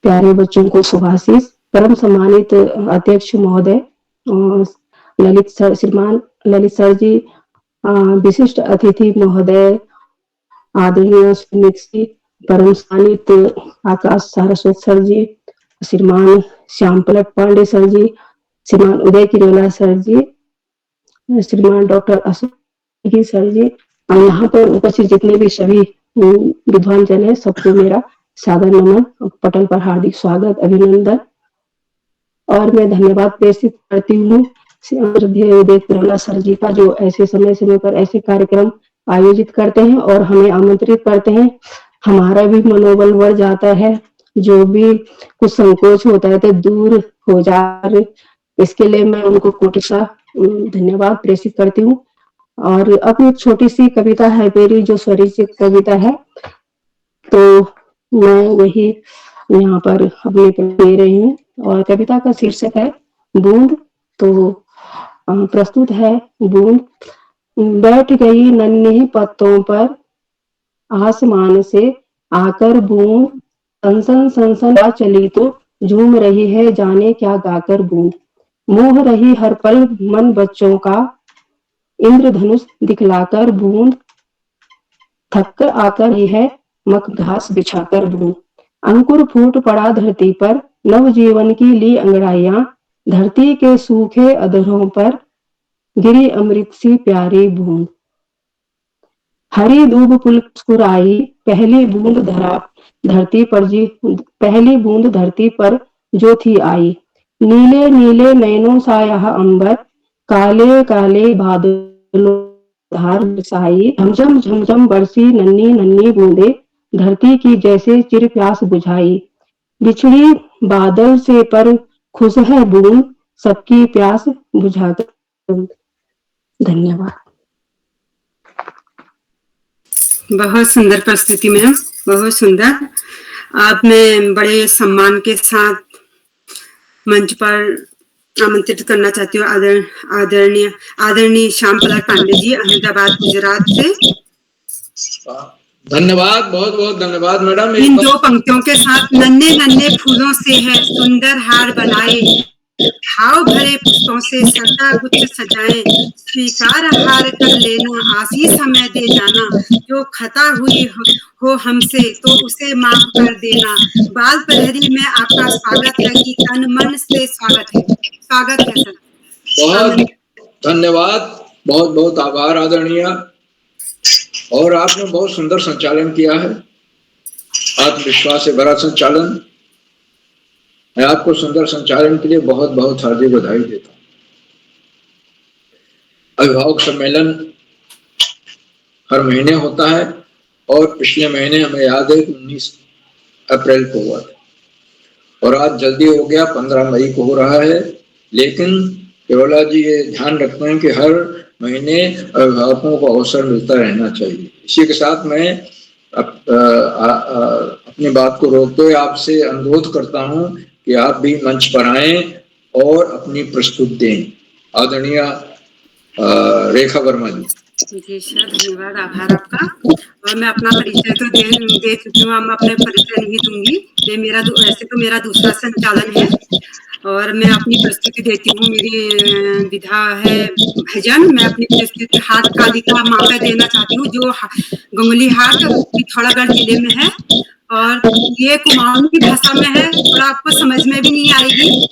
प्यारे बच्चों को शुभाशीष। परम सम्मानित अध्यक्ष महोदय श्रीमान ललित सर जी, विशिष्ट अतिथि महोदय आदरणीय सुमित जी, परम सम्मानित आकाश सारस्वत सर जी, श्रीमान श्याम पलट पांडे सर जी, श्रीमान उदय किरोला सर जी, श्रीमान डॉक्टर अशोक सर जी, और यहाँ पर उपस्थित जितने भी सभी विद्वान जन है, सबको मेरा सादर नमन, पटल पर हार्दिक स्वागत, अभिनंदन। और मैं धन्यवाद प्रेषित करती हूँ उदय किरोला सर जी का, जो ऐसे समय समय पर ऐसे कार्यक्रम आयोजित करते हैं और हमें आमंत्रित करते हैं। हमारा भी मनोबल बढ़ जाता है, जो भी कुछ संकोच होता है तो दूर हो जाए। इसके लिए मैं उनको कोटिशा धन्यवाद प्रेषित करती हूँ। और अपनी छोटी सी कविता है मेरी, जो स्वरचित कविता है, तो मैं वही यहाँ पर अपने दे रही हूँ। और कविता का शीर्षक है बूंद। तो प्रस्तुत है बूंद। बैठ गई नन्हे पत्तों पर आसमान से आकर बूंद, सनसन सनसन आ चली तो झूम रही है जाने क्या गाकर बूंद। मोह रही हर पल मन बच्चों का, इंद्रधनुष दिखलाकर बूंद, थककर आकर ही है मक घास बिछाकर बूंद। अंकुर फूट पड़ा धरती पर, नव जीवन की ली अंगड़ाइयां, धरती के सूखे अधरों पर गिरी अमृत सी प्यारी बूंद। हरी दूब फुलस्कुराई पहली बूंद धरती पर जो थी आई। नीले नीले नैनों सा यह अंबर, काले काले बादलों धार बरसाई। झमझम झमझम बरसी नन्ही नन्ही बूंदे, धरती की जैसे चिर प्यास बुझाई। बिछड़ी बादल से पर खुश है बूंद, सबकी प्यास बुझाकर। धन्यवाद। बहुत सुंदर प्रस्तुति मैम, बहुत सुंदर। आपने बड़े सम्मान के साथ मंच पर आमंत्रित करना चाहती हूँ आदरणीय श्याम पलट पांडे जी, अहमदाबाद गुजरात से। धन्यवाद, बहुत बहुत धन्यवाद मैडम। इन दो पंक्तियों के साथ नन्हे नन्हे फूलों से है सुंदर हार बनाए, भाव भरे पुष्पों से सदा गुच्छ सजाए। स्वीकार हार कर लेना, आशीष हमें दे जाना, जो खता हुई हो हमसे तो उसे माफ कर देना। बाल प्रहरी में आपका स्वागत है कि तन मन से स्वागत है सर। बहुत धन्यवाद, बहुत बहुत आभार आदरणीय। और आपने बहुत सुंदर संचालन किया है। आत्मविश्वास से भरा संचालन। मैं आपको सुंदर संचालन के लिए बहुत बहुत हार्दिक बधाई देता हूँ। अभिभावक सम्मेलन हर महीने होता है और पिछले महीने हमें याद है 19 अप्रैल को हुआ था और आज जल्दी हो गया 15 मई को हो रहा है। लेकिन केवला जी ये ध्यान रखते हैं कि हर महीने अभिभावकों को अवसर मिलता रहना चाहिए। इसी के साथ मैं अपनी बात को रोकते हुए आपसे अनुरोध करता हूं कि आप भी मंच पर आएं और अपनी प्रस्तुति दें। आदरणीय रेखा वर्मा जी। जी सर, धन्यवाद, आभार आपका। और मैं अपना परिचय तो दे चुकी हूँ, मैं अपने परिचय नहीं दूंगी। ये वैसे तो मेरा दूसरा संचालन है और मैं अपनी प्रस्तुति देती हूँ। मेरी विधा है भजन। मैं अपनी प्रस्तुति हाट कालिका माँ का देना चाहती हूँ, जो गंगोली हाट पिथौरागढ़ जिले में है और ये कुमाऊं की भाषा में है। थोड़ा आपको समझ में भी नहीं आएगी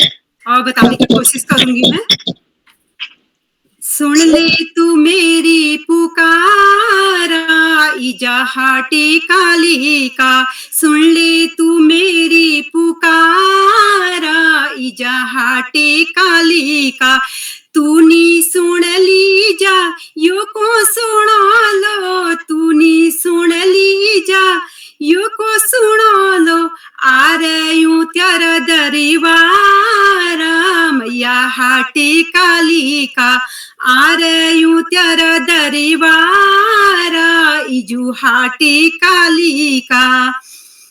और बताने की कोशिश करूंगी मैं। सुन ले तू मेरी पुकारा इजा हाटी काली का, सुन ले तू मेरी पुकारा इजा हाटी काली का। तूनी सुन ली जा यो को सुना लो, तूनी सुन ली जा यो को सुना लो। आ रहे यूं त्यारा दरिवारा मैया हाटी काली का, आ रहे यूं त्यारा दरिवारा इजू हाटी काली का।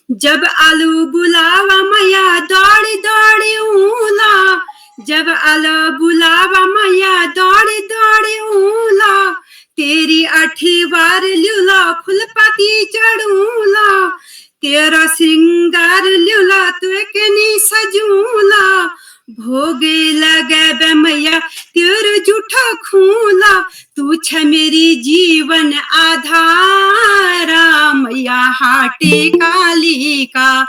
जब आलू बुलावा मैया दौड़ी दौड़ी ऊला, जब आलू बुलावा मैया दौड़ी दौड़ी ऊला। तेरी 8 बार ल्यूला फुलपति चढ़ूला, तेरा श्रृंगार ल्यूला तू कनी सजूला। भोगे लगे बे मैया तेरे जूठा खूला, तू छ मेरी जीवन आधारा मैया हाटे काली का।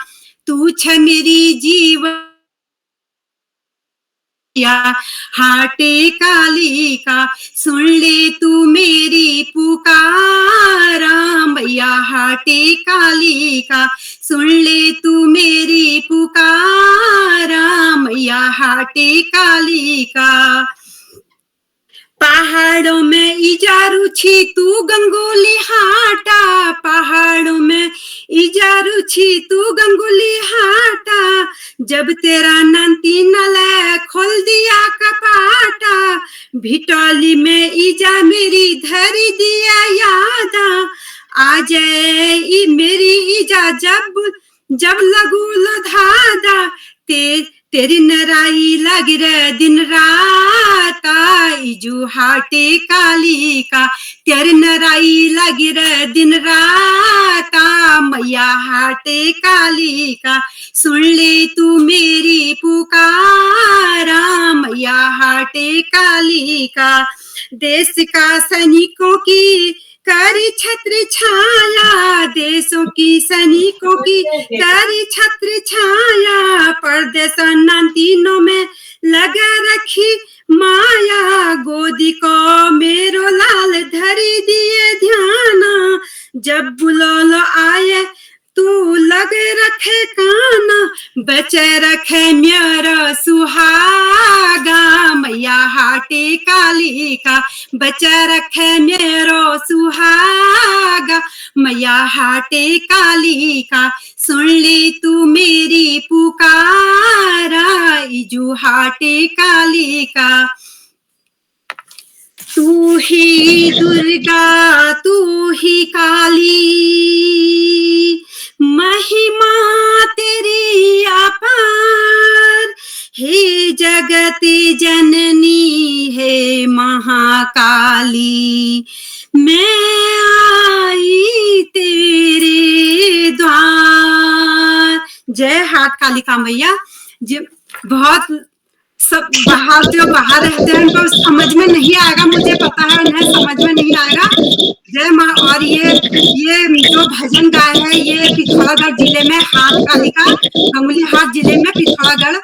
तू छ मेरी जीवन हाटे काली का। सुन ले तू मेरी पुकारा मैया हाटे काली का, सुन ले तू मेरी पुकारा मैया हाटे काली का। पहाड़ों में इजारू छी तू गंगोली हाटा, पहाड़ों में इजारू छी तू गंगोली हाटा। जब तेरा नंती नले खोल दिया कपाटा, भिटौली में इजा मेरी धरी दिया यादा। आ जाए मेरी इजा जब लगू लधादा। तेरी नराई लग रे दिन रात इजू हाटे काली का। तेरी नराई लग रे दिन रात मैया हाटे काली का। सुन ले तू मेरी पुकारा मैया हाटे काली का। देश का सैनिकों की करी छत्र छाया, देशों की सैनिकों की करी छत्र छाया। परदेश तीनों में लगा रखी माया, गोदी को मेरो लाल धरी दिए ध्याना। जब बुलालो आए तू लगे रखे काना, बचे रखे मेरा सुहागा मैया हाटे काली का। बचे रखे मेरो सुहागा मैया हाटे काली का। सुन ले तू मेरी पुकारा इजू हाटे काली का। तू ही दुर्गा तू ही काली, महिमा तेरी अपार। हे जगत जननी हे महाकाली, मैं आई तेरे द्वार। जय हाट कालिका मैया। बहुत सब बाहर जो बाहर रहते हैं उनको समझ में नहीं आएगा, मुझे पता है उन्हें समझ में नहीं आएगा। जय माँ। और ये जो भजन गाय है ये पिथौरागढ़ जिले में हाट कालिका, गंगोली हाट जिले में पिथौरागढ़,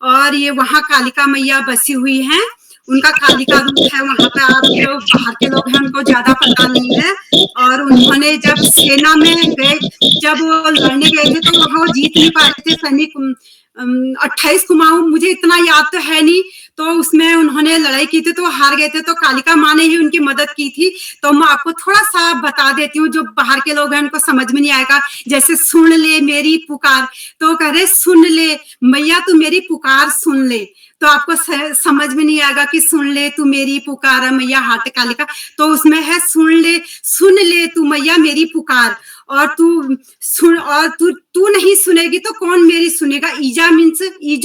और ये वहाँ कालिका मैया बसी हुई हैं। उनका कालिका रूप है वहां पे। आप जो बाहर के लोग हैं उनको ज्यादा पता नहीं है। और उन्होंने जब सेना में गए, जब वो लड़ने गए थे तो वहां वो जीत नहीं पाए थे। सैनिक 28 कुमाऊं, मुझे इतना याद तो है नहीं, तो उसमें उन्होंने लड़ाई की थी तो वो हार गए थे, तो कालिका माँ ने ही उनकी मदद की थी। तो मैं आपको थोड़ा सा बता देती हूँ, जो बाहर के लोग हैं उनको समझ में नहीं आएगा। जैसे सुन ले मेरी पुकार, तो कह रहे सुन ले मैया तू मेरी पुकार सुन ले, तो आपको समझ में नहीं आएगा कि सुन ले तू मेरी पुकार मैया हाट कालिका। तो उसमें है सुन ले तू मैया मेरी पुकार, और तू सुन, और तू नहीं सुनेगी तो कौन मेरी सुनेगा। ईजू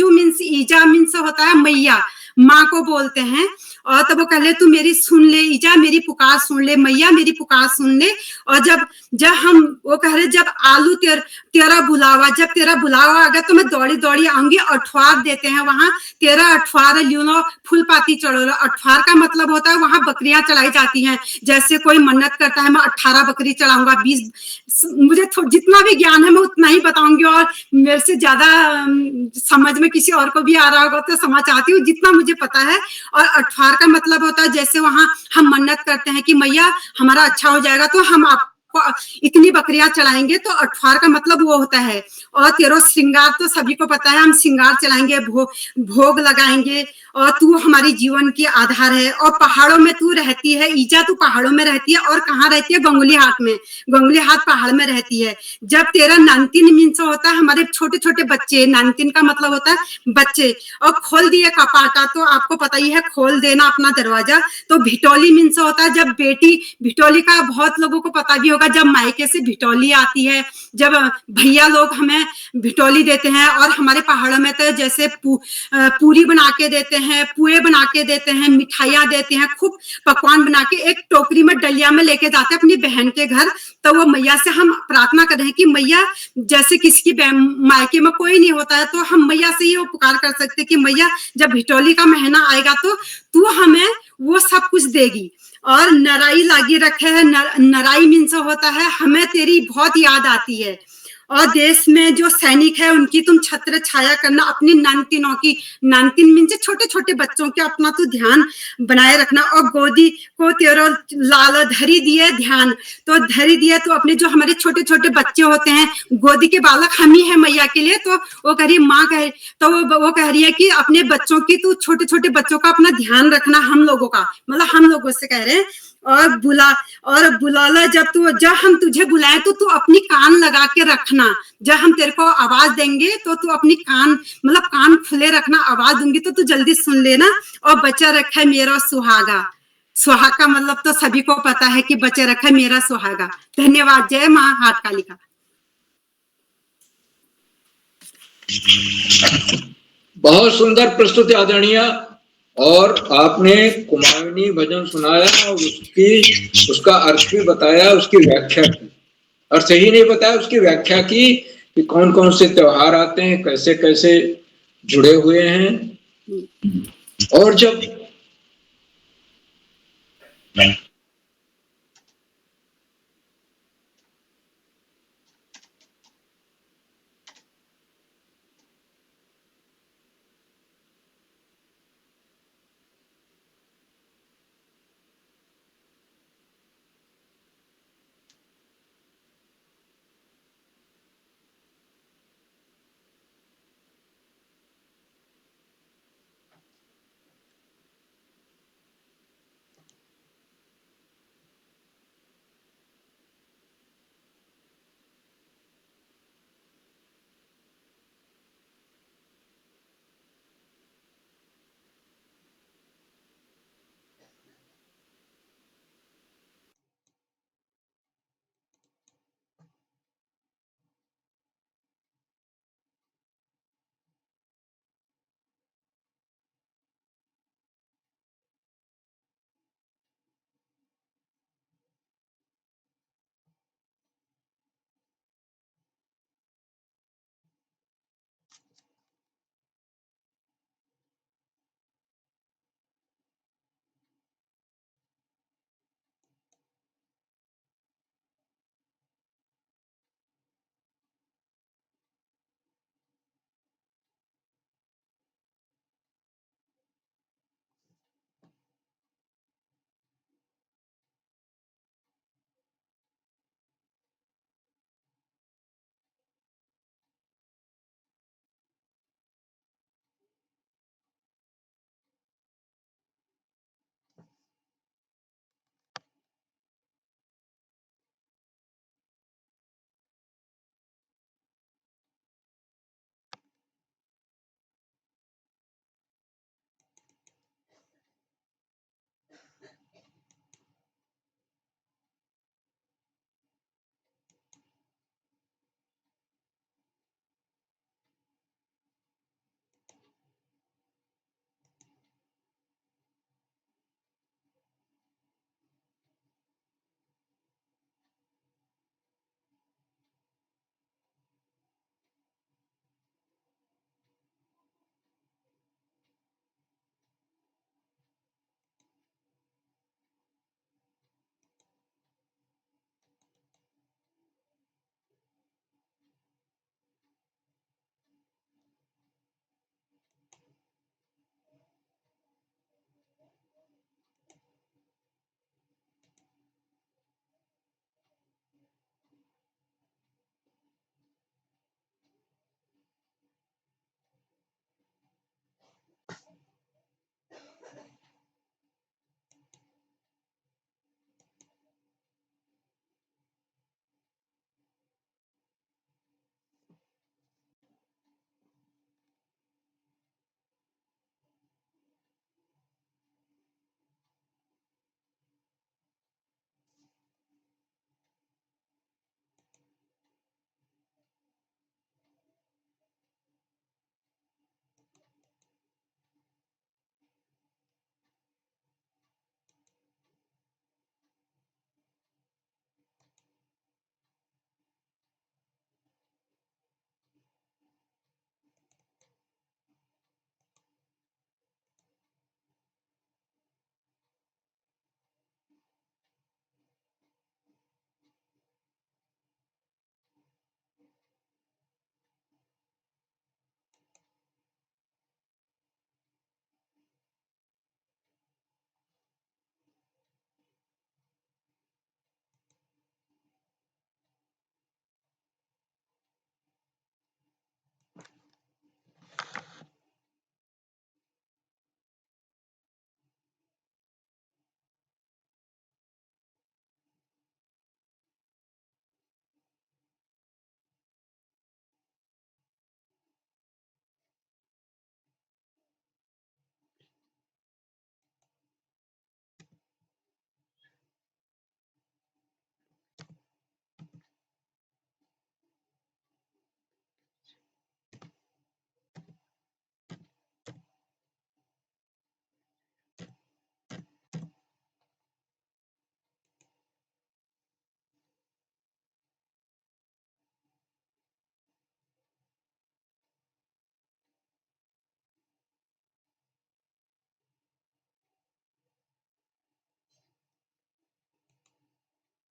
मीन्स होता है मैया, माँ को बोलते हैं। और तब वो कह ले तू मेरी सुन ले ईजा, मेरी पुकार सुन ले मैया, मेरी पुकार सुन ले। और जब हम वो कह रहे जब आलू तेरा बुलावा, जब तेरा बुलावा आ गया तो मैं दौड़ी दौड़ी आऊंगी। अठवार देते हैं वहां, तेरा अठवार ल्यूनो फूल पाती चढ़ो। अठवार का मतलब होता है वहां बकरियां चढ़ाई जाती हैं। जैसे कोई मन्नत करता है मैं 18 बकरी चढ़ाऊंगा, 20, मुझे जितना भी ज्ञान है मैं उतना ही बताऊंगी। और मेरे से ज्यादा समझ में किसी और को भी आ रहा होगा तो समझ आती हूँ जितना मुझे पता है। और अठवार का मतलब होता है जैसे वहां हम मन्नत करते हैं कि मैया हमारा अच्छा हो जाएगा तो हम आपको इतनी बकरियां चढ़ाएंगे, तो अठवार का मतलब वो होता है। और तेरो श्रृंगार तो सभी को पता है, हम श्रृंगार चलाएंगे, भोग लगाएंगे, और तू हमारी जीवन की आधार है। और पहाड़ों में तू रहती है ईजा, तू पहाड़ों में रहती है। और कहाँ रहती है? गंगुली हाट में, गंगुली हाट पहाड़ में रहती है। जब तेरा 19 मीन्स होता है हमारे छोटे छोटे बच्चे, 19 का मतलब होता है बच्चे। और खोल दिए कपाटा, तो आपको पता ही है खोल देना अपना दरवाजा। तो भिटौली मीन्स होता है जब बेटी, भिटौली का बहुत लोगों को पता भी होगा, जब मायके से भिटौली आती है, जब भैया लोग हमें भिटौली देते हैं। और हमारे पहाड़ों में तो जैसे पूरी बना के देते हैं, पुए बना के देते हैं, मिठाइयां देते हैं, खूब पकवान बना के एक टोकरी में डलिया में लेके जाते हैं अपनी बहन के घर। तो वो मैया से हम प्रार्थना कर रहे हैं कि मैया, जैसे किसी की मायके में कोई नहीं होता है तो हम मैया से ही वो पुकार कर सकते कि मैया जब भिटौली का महीना आएगा तो तू हमें वो सब कुछ देगी। और नराई लागी रखे है, नराई मीन्स होता है हमें तेरी बहुत याद आती है। और देश में जो सैनिक है उनकी तुम छत्र छाया करना, अपनी नानतीनों की, नानतीन मीन्स छोटे छोटे बच्चों के अपना तू ध्यान बनाए रखना। और गोदी को तेरो लाल धरी दिए ध्यान, तो धरी दिए तो अपने जो हमारे छोटे छोटे बच्चे होते हैं, गोदी के बालक हम ही है मैया के लिए। तो वो कह रही माँ कह, तो वो कह रही है कि अपने बच्चों की तू छोटे छोटे बच्चों का अपना ध्यान रखना, हम लोगों का मतलब हम लोगों से कह रहे हैं। और बुलाला जब हम तुझे बुलाएं तो तू अपनी कान लगा के रखना। जब हम तेरे को आवाज देंगे तो तू अपनी कान मतलब कान खुले रखना, आवाज दूंगी तो तू जल्दी सुन लेना। और बचा रखा है मेरा सुहागा, सुहाग का मतलब तो सभी को पता है कि बचे रखा है मेरा सुहागा। धन्यवाद। जय माँ हाट कालिका। बहुत सुंदर प्रस्तुति आदरणीय। और आपने कुमाऊनी भजन सुनाया और उसका अर्थ भी बताया, उसकी व्याख्या की। अर्थ ही नहीं बताया, उसकी व्याख्या की कि कौन कौन से त्योहार आते हैं, कैसे कैसे जुड़े हुए हैं। और जब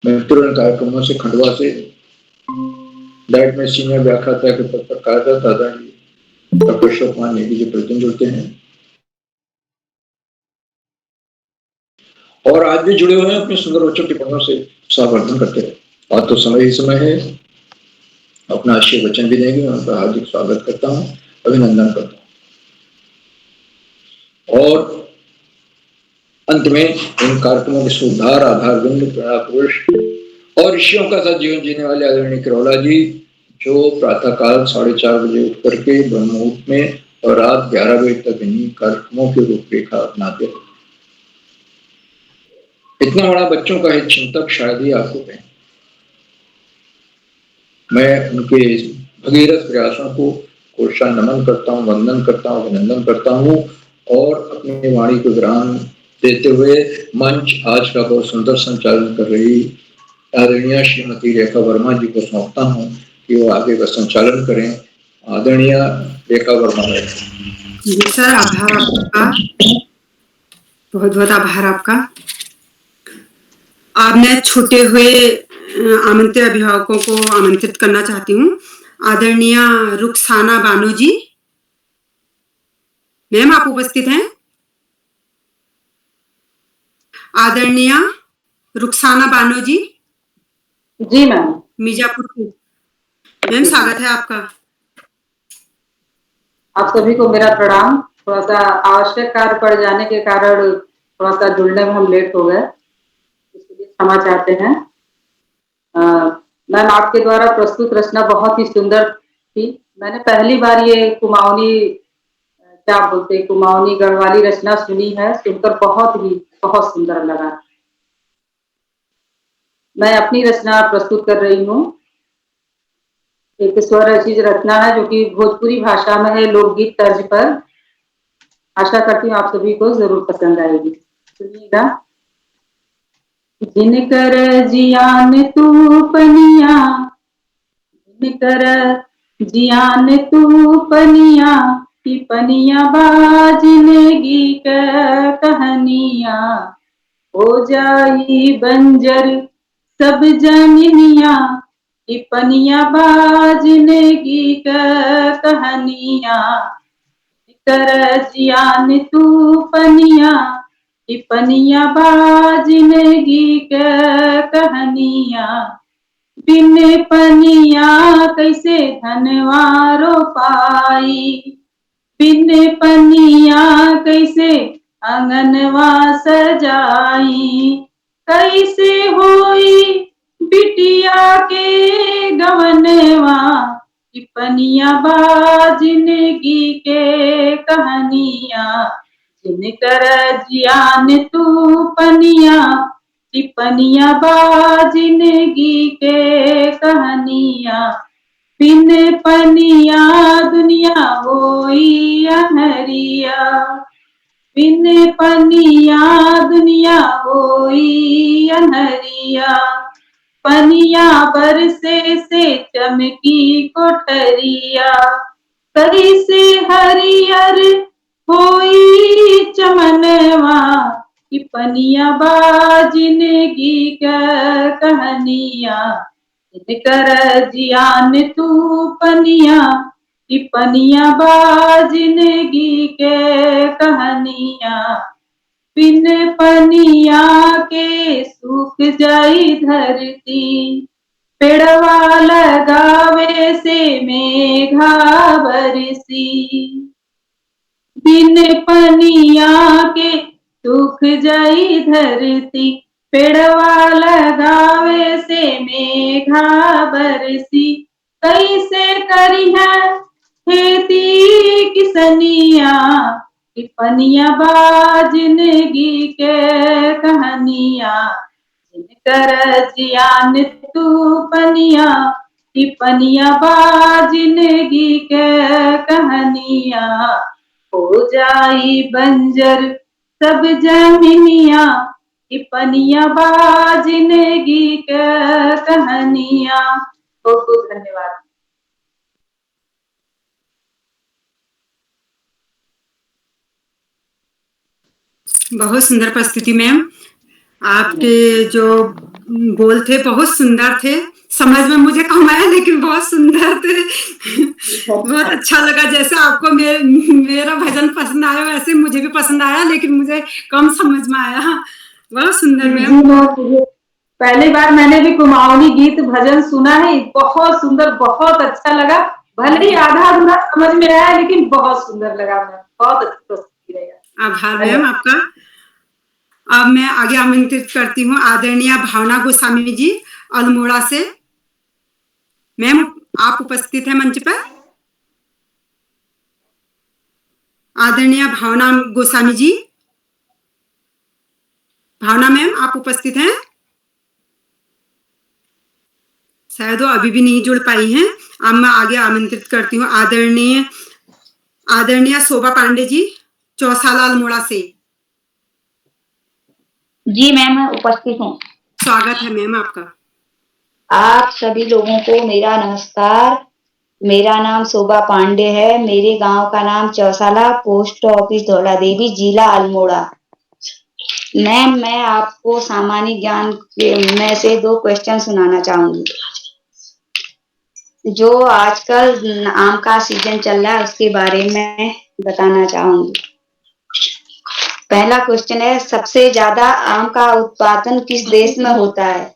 मैं तुरंत कार्यक्रमों से खंडवा से डायरेक्ट में सीनियर व्याख्याता के पद पर कार्यरत आदरणीय डॉक्टर अशोक कुमार नेगी जी प्रतिदिन जुड़ते हैं और आज भी जुड़े हुए हैं अपनी सुंदर रोचक टिप्पणियों से उत्साहवर्धन करते हैं। आज तो समय ही समय है, अपना आशीर्वाद वचन भी देंगे। मैं उनका हार्दिक स्वागत करता हूँ, अभिनंदन करता हूँ और अंत में इन कार्यक्रमों के सुधार आधार बिंदु प्रेरणा पुरुष और ऋषियों का साथ जीवन जीने वाले आदरणीय किरोला जी, जो प्रातःकाल 4:30 बजे उठ करके ब्रह्म मुहूर्त में और रात 11 बजे तक इन्हीं कार्यक्रमों की रूपरेखा अपनाते हैं। इतना बड़ा बच्चों का हित चिंतक शायद ही आपको कहें। मैं उनके भगीरथ प्रयासों को कोषा नमन करता हूँ, वंदन करता हूँ, अभिनंदन करता हूँ और अपनी वाणी को विराम देते हुए मंच आज का बहुत सुंदर संचालन कर रही आदरणीय श्रीमती रेखा वर्मा जी को सौंपता हूँ कि वो आगे का संचालन करें। आदरणीय रेखा वर्मा जी सर, आभार आपका, बहुत बहुत आभार आपका। अब मैं छूटे हुए आमंत्रित अभिभावकों को आमंत्रित करना चाहती हूँ। आदरणीय रुखसाना बानो जी, मैम आप उपस्थित हैं? आदरणीय रुखसाना बानो जी। जी मैम। मिर्जापुर की मैम, स्वागत है आपका। आप सभी को मेरा प्रणाम। थोड़ा सा आवश्यक कार्य पड़ जाने के कारण थोड़ा सा जुड़ने में हम लेट हो गए, इसके लिए क्षमा चाहते हैं। मैम, आपके द्वारा प्रस्तुत रचना बहुत ही सुंदर थी। मैंने पहली बार ये कुमाऊनी क्या बोलते हैं, कुमाऊनी गढ़वाली रचना सुनी है, सुनकर बहुत सुंदर लगा। मैं अपनी रचना प्रस्तुत कर रही हूँ। एक स्वरचित रचना है जो कि भोजपुरी भाषा में है, लोकगीत तर्ज पर। आशा करती हूँ आप सभी को जरूर पसंद आएगी। सुनिएगा। जिनकर जियान तू पनिया, जिनकर जियान तू पनिया, की पनिया बाजनेगी कहनिया, हो जाई बंजर सब जमीनिया, की पनिया बाजनेगी कहनिया, कर जियान तू पनिया, की पनिया बाजनेगी कहनिया, बिन पनिया कैसे धनवारो पाई, बिन पनिया कैसे आंगनवा सजाई, कैसे होई बिटिया के गवनवा, की पनिया बाजनेगी के कहनिया, जिनकर जियान तू पनिया, की पनिया बाजनेगी के कहनिया, बिन पनिया दुनिया होई अनहरिया, बिन पनिया दुनिया होई अनहरिया, पनिया बरसे से चमकी कोठरिया, कैसे हरियर होई चमनवा, की पनिया बाजनेगी कहनिया, जिनकर जियान तू पनिया, की पनिया बाजनेगी के कहनिया, बिन पनिया के सूख जाई धरती, पेड़वा लगावे से मेघा बरसी, बिन पनिया के सूख जाई धरती, पेड़वा लगावे से मेघा बरसी, कैसे करी है खेती किसनिया, की पनिया बाजनेगी के कहनिया, जिनकर जियान तू पनिया, की पनिया बाजनेगी के कहनिया, हो जाई बंजर सब जमीनिया, की पनिया बाजनेगी के कहनिया। बहुत बहुत धन्यवाद। बहुत सुंदर प्रस्तुति मैम, आपके जो बोल थे बहुत सुंदर थे, समझ में मुझे कम आया लेकिन बहुत सुंदर थे। बहुत अच्छा लगा, जैसे आपको मेरा भजन पसंद आया वैसे मुझे भी पसंद आया, लेकिन मुझे कम समझ में आया। बहुत सुंदर मैम। पहली बार मैंने भी कुमाऊनी गीत भजन सुना है, बहुत सुंदर, बहुत अच्छा लगा। भले ही आधा अधूरा समझ में आया लेकिन बहुत सुंदर लगा मैम, बहुत अच्छी प्रस्तुति रहेगा। आभार मैम आपका। अब मैं आगे आमंत्रित करती हूँ आदरणीय भावना गोस्वामी जी अल्मोड़ा से। मैम आप उपस्थित हैं मंच पर। आदरणीय भावना गोस्वामी जी, भावना मैम आप उपस्थित हैं? शायद वो अभी भी नहीं जुड़ पाई हैं। अब मैं आगे आमंत्रित करती हूँ आदरणीय शोभा पांडे जी चौसाला अल्मोड़ा से। जी मैम मैं उपस्थित हूँ। स्वागत है मैम आपका। आप सभी लोगों को मेरा नमस्कार। मेरा नाम शोभा पांडे है। मेरे गांव का नाम चौसाला, पोस्ट ऑफिस धौला देवी, जिला अल्मोड़ा। मैम मैं आपको सामान्य ज्ञान में से 2 क्वेश्चन सुनाना चाहूंगी। जो आजकल आम का सीजन चल रहा है उसके बारे में बताना चाहूंगी। पहला क्वेश्चन है, सबसे ज्यादा आम का उत्पादन किस देश में होता है?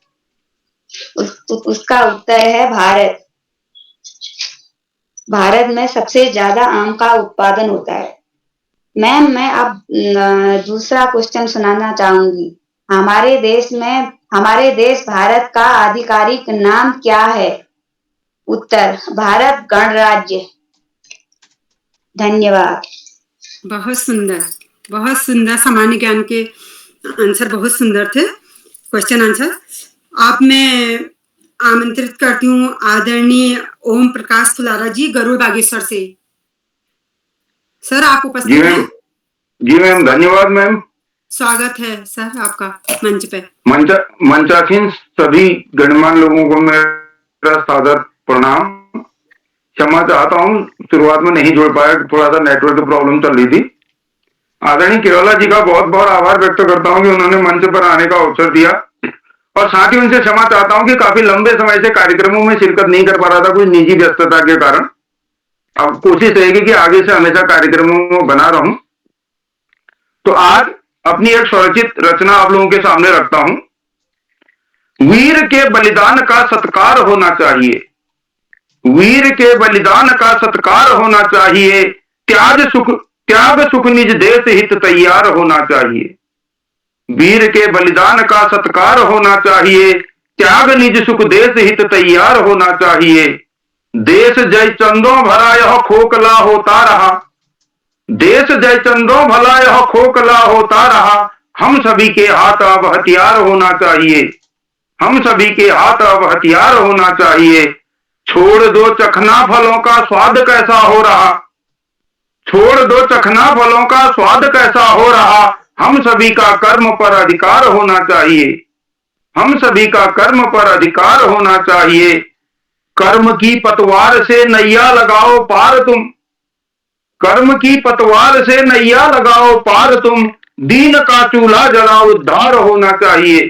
उसका उत्तर है भारत। भारत में सबसे ज्यादा आम का उत्पादन होता है। मैम मैं अब दूसरा क्वेश्चन सुनाना चाहूंगी। हमारे देश भारत का आधिकारिक नाम क्या है? उत्तर भारत गणराज्य। धन्यवाद। बहुत सुंदर, बहुत सुंदर। सामान्य ज्ञान के आंसर बहुत सुंदर थे, क्वेश्चन आंसर। आप मैं आमंत्रित करती हूँ आदरणीय ओम प्रकाश फुलारा जी गरुड़ बागेश्वर से। सर आप उपस्थित हैं? जी मैम, धन्यवाद मैम। स्वागत है सर आपका मंच पे। मंचासीन सभी गणमान्य लोगों को मेरा सादर प्रणाम। क्षमा चाहता हूँ, शुरुआत में नहीं जुड़ पाया, थोड़ा सा नेटवर्क प्रॉब्लम चल रही थी। आदरणीय केरला जी का बहुत बहुत आभार व्यक्त करता हूँ कि उन्होंने मंच पर आने का अवसर दिया, और साथ ही उनसे क्षमा चाहता हूँ कि काफी लंबे समय से कार्यक्रमों में शिरकत नहीं कर पा रहा था, कुछ निजी व्यस्तता के कारण। अब कोशिश रहेगी कि आगे से हमेशा कार्यक्रमों में बना रहूं। तो आज अपनी एक स्वरचित रचना आप लोगों के सामने रखता हूं। वीर के बलिदान का सत्कार होना चाहिए, वीर के बलिदान का सत्कार होना चाहिए, त्याग सुख निज देश हित तैयार होना चाहिए। वीर के बलिदान का सत्कार होना चाहिए, त्याग निज सुख देश हित तैयार होना चाहिए। देश जय चंदों भरा यह खोखला होता रहा, देश जय चंदों भला यह खोखला होता रहा। हम सभी के हाथ अब हथियार होना चाहिए, हम सभी के हाथ अब हथियार होना चाहिए। छोड़ दो चखना फलों का स्वाद कैसा हो रहा, छोड़ दो चखना फलों का स्वाद कैसा हो रहा। हम सभी का कर्म पर अधिकार होना चाहिए, हम सभी का कर्म पर अधिकार होना चाहिए। कर्म की पतवार से नैया लगाओ पार तुम, कर्म की पतवार से नैया लगाओ पार तुम। दीन का चूल्हा जला उद्धार होना चाहिए,